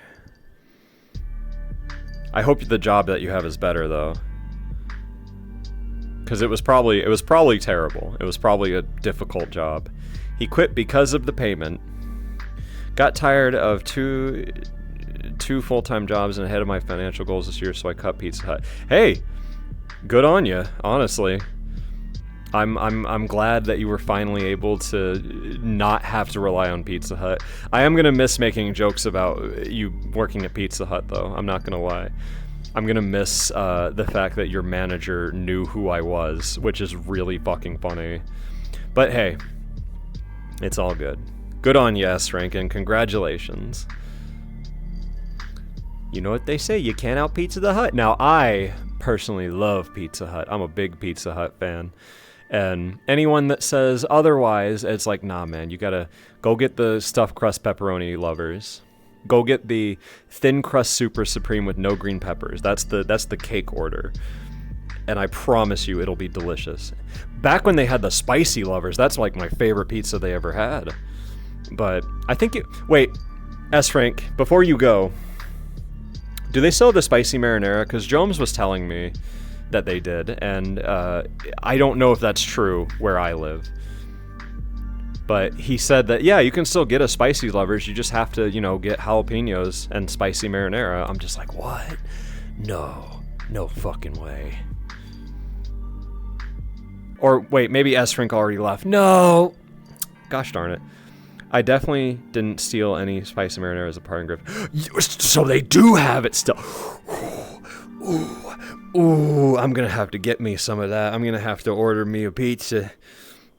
Speaker 1: I hope the job that you have is better, though. Because it was probably terrible. It was probably a difficult job. He quit because of the payment. Got tired of two full-time jobs and ahead of my financial goals this year, so I cut Pizza Hut. Hey, good on you, honestly. I'm glad that you were finally able to not have to rely on Pizza Hut. I am gonna miss making jokes about you working at Pizza Hut, though. I'm not gonna lie. I'm gonna miss the fact that your manager knew who I was, which is really fucking funny. But hey, it's all good. Good on you, S-Rank, and congratulations. You know what they say, you can't out-Pizza the Hut. Now, I personally love Pizza Hut. I'm a big Pizza Hut fan. And anyone that says otherwise, it's like, nah, man, you gotta go get the stuffed crust pepperoni lovers. Go get the thin crust super supreme with no green peppers. That's the cake order. And I promise you, it'll be delicious. Back when they had the spicy lovers, that's like my favorite pizza they ever had. But I think wait, S-Frank, before you go, do they still have the spicy marinara? Because Jones was telling me that they did, and I don't know if that's true where I live. But he said that, yeah, you can still get a spicy lovers, you just have to, you know, get jalapenos and spicy marinara. I'm just like, what? No fucking way. Or wait, maybe S-Frank already left. No! Gosh darn it. I definitely didn't steal any spicy marinara as a parting gift. So they do have it still. Ooh, I'm gonna have to get me some of that. I'm gonna have to order me a pizza.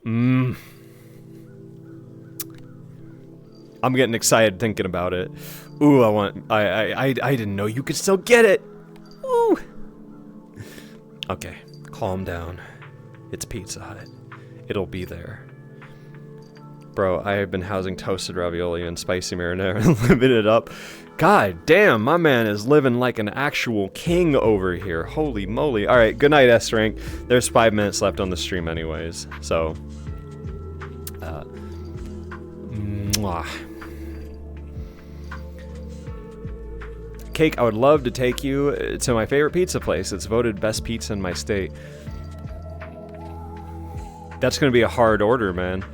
Speaker 1: I'm getting excited thinking about it. Ooh, I didn't know you could still get it. Ooh. Okay, calm down. It's Pizza Hut. It'll be there. Bro, I have been housing toasted ravioli and spicy marinara and living it up. God damn, my man is living like an actual king over here. Holy moly. Alright, good night, S-Rank. There's 5 minutes left on the stream anyways. So, mwah. Cake, I would love to take you to my favorite pizza place. It's voted best pizza in my state. That's gonna be a hard order, man.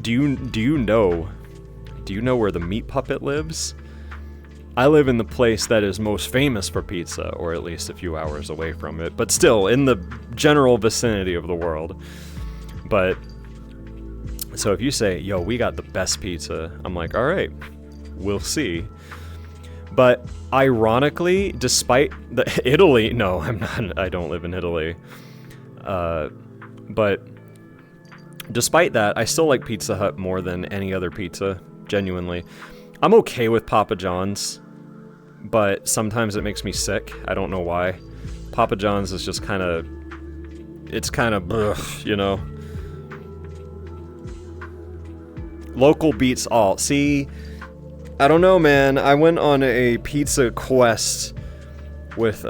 Speaker 1: Do you know where the meat puppet lives? I live in the place that is most famous for pizza, or at least a few hours away from it, but still in the general vicinity of the world. But so if you say, yo, we got the best pizza, I'm like, all right, we'll see. But ironically, despite the Italy, no, I'm not, I don't live in Italy. But despite that, I still like Pizza Hut more than any other pizza, genuinely. I'm okay with Papa John's, but sometimes it makes me sick. I don't know why. Papa John's is just kind of, it's kind of, you know. Local beats all. See, I don't know, man. I went on a pizza quest with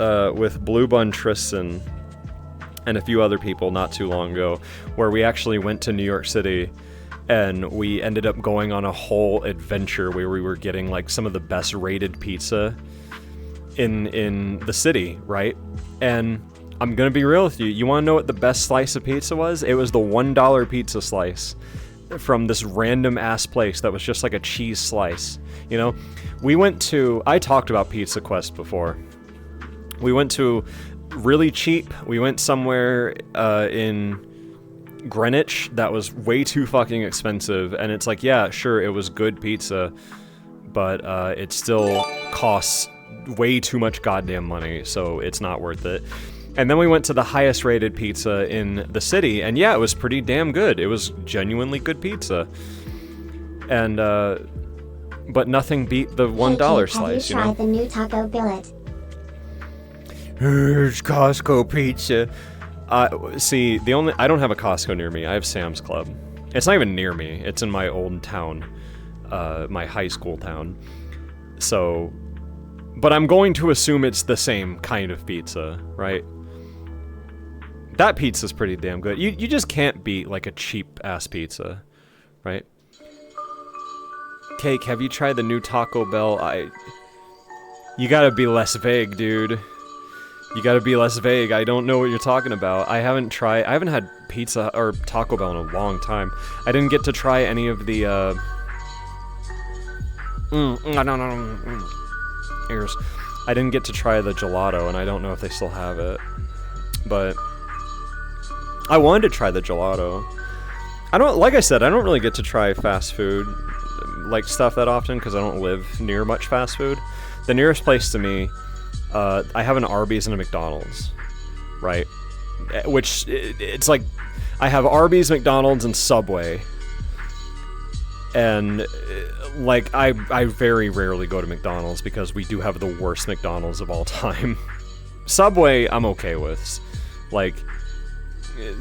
Speaker 1: Blue Bun Tristan and a few other people not too long ago, where we actually went to New York City, and we ended up going on a whole adventure where we were getting like some of the best rated pizza in the city, right? And I'm gonna be real with you. You want to know what the best slice of pizza was? It was the $1 pizza slice from this random ass place that was just like a cheese slice. You know, I talked about Pizza Quest before. We went to really cheap. We went somewhere in Greenwich that was way too fucking expensive, and it's like, yeah, sure, it was good pizza, but it still costs way too much goddamn money, so it's not worth it. And then we went to the highest rated pizza in the city, and yeah, it was pretty damn good. It was genuinely good pizza. And, but nothing beat the $1 slice, you know?
Speaker 2: Have you tried the new taco billet?
Speaker 1: It's Costco pizza. See, I don't have a Costco near me. I have Sam's Club. It's not even near me. It's in my old town, my high school town. So, but I'm going to assume it's the same kind of pizza, right? That pizza's pretty damn good. You just can't beat like a cheap ass pizza, right? Cake, have you tried the new Taco Bell? You gotta be less vague, dude. You gotta be less vague. I don't know what you're talking about. I haven't had pizza or Taco Bell in a long time. I didn't get to try any of the, Ears. I didn't get to try the gelato, and I don't know if they still have it. But I wanted to try the gelato. Like I said, I don't really get to try fast food, like, stuff that often, because I don't live near much fast food. The nearest place to me, I have an Arby's and a McDonald's, right? Which, it's like, I have Arby's, McDonald's, and Subway. And, like, I very rarely go to McDonald's because we do have the worst McDonald's of all time. Subway, I'm okay with. Like,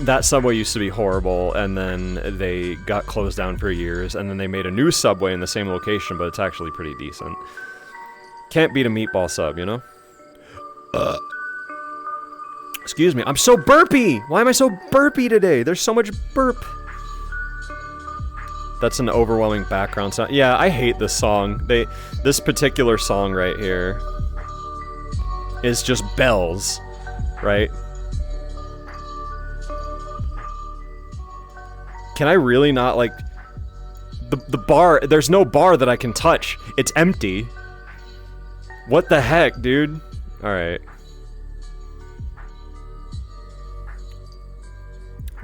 Speaker 1: that Subway used to be horrible, and then they got closed down for years, and then they made a new Subway in the same location, but it's actually pretty decent. Can't beat a meatball sub, you know? Excuse me, I'm so burpy! Why am I so burpy today? There's so much burp. That's an overwhelming background sound. Yeah, I hate this song. This particular song right here is just bells, right? Can I really not, like... The bar... There's no bar that I can touch. It's empty. What the heck, dude? Alright.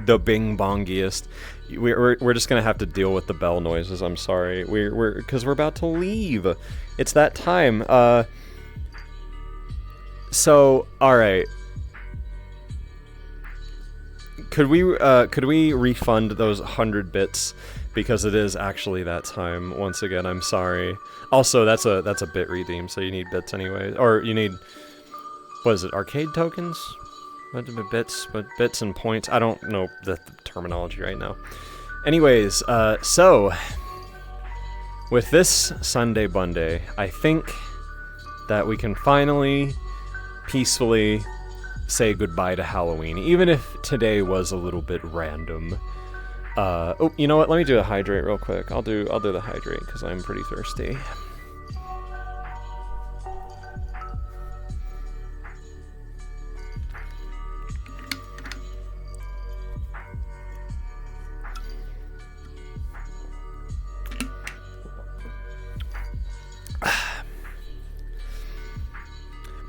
Speaker 1: The bing-bongiest. We're just gonna have to deal with the bell noises, I'm sorry. Because we're about to leave. It's that time. So, alright. Could we refund those 100 bits? Because it is actually that time. Once again, I'm sorry. Also, that's a bit redeem, so you need bits anyway. Or you need, what is it, arcade tokens? Bits and points. I don't know the terminology right now. Anyways, so with this Sunday Bunday, I think that we can finally peacefully say goodbye to Halloween, even if today was a little bit random. Oh, you know what? Let me do a hydrate real quick. I'll do the hydrate because I'm pretty thirsty.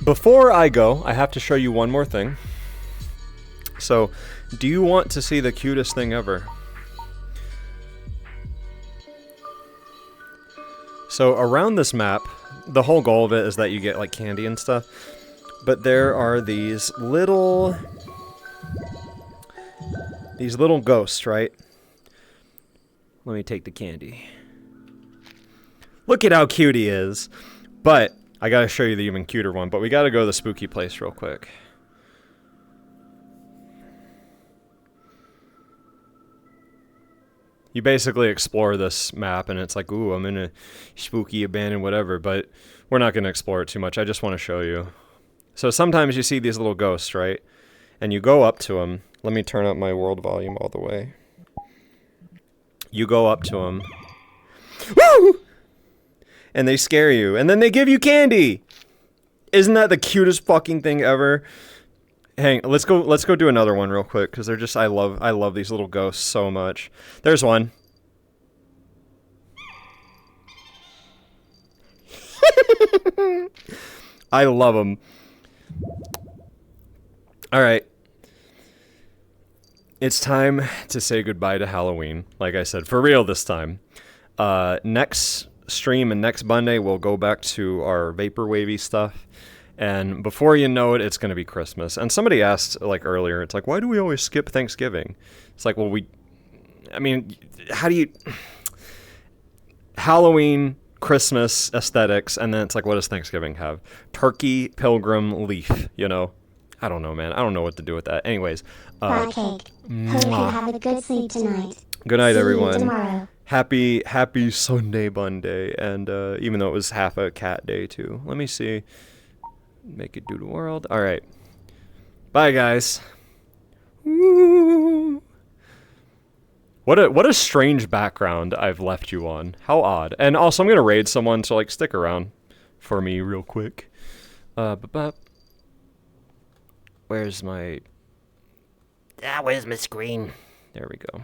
Speaker 1: Before I go, I have to show you one more thing. So, do you want to see the cutest thing ever? So, around this map, the whole goal of it is that you get, like, candy and stuff. But there are these little ghosts, right? Let me take the candy. Look at how cute he is. But I gotta show you the even cuter one, but we gotta go to the spooky place real quick. You basically explore this map, and it's like, ooh, I'm in a spooky, abandoned whatever, but we're not going to explore it too much. I just want to show you. So sometimes you see these little ghosts, right? And you go up to them. Let me turn up my world volume all the way. You go up to them. Woo! And they scare you, and then they give you candy! Isn't that the cutest fucking thing ever? Hang, let's go do another one real quick, because they're just, I love these little ghosts so much. There's one. I love them. Alright. It's time to say goodbye to Halloween, like I said, for real this time. Next stream and next Bunday, we'll go back to our vaporwavy stuff. And before you know it, it's going to be Christmas. And somebody asked, like, earlier, it's like, why do we always skip Thanksgiving? It's like, well, I mean, how do you... Halloween, Christmas, aesthetics, and then it's like, what does Thanksgiving have? Turkey, pilgrim, leaf, you know? I don't know, man. I don't know what to do with that. Anyways.
Speaker 2: Cake. Hope you have a good sleep tonight.
Speaker 1: Good night,
Speaker 2: See
Speaker 1: everyone.
Speaker 2: you tomorrow.
Speaker 1: Happy Sunday Bunday. And even though it was half a cat day, too. Let me see. Make it do the world. All right. Bye, guys. Woo. What a strange background I've left you on. How odd. And also, I'm gonna raid someone, so like stick around for me real quick. Where's my?
Speaker 3: Where's my screen?
Speaker 1: There we go.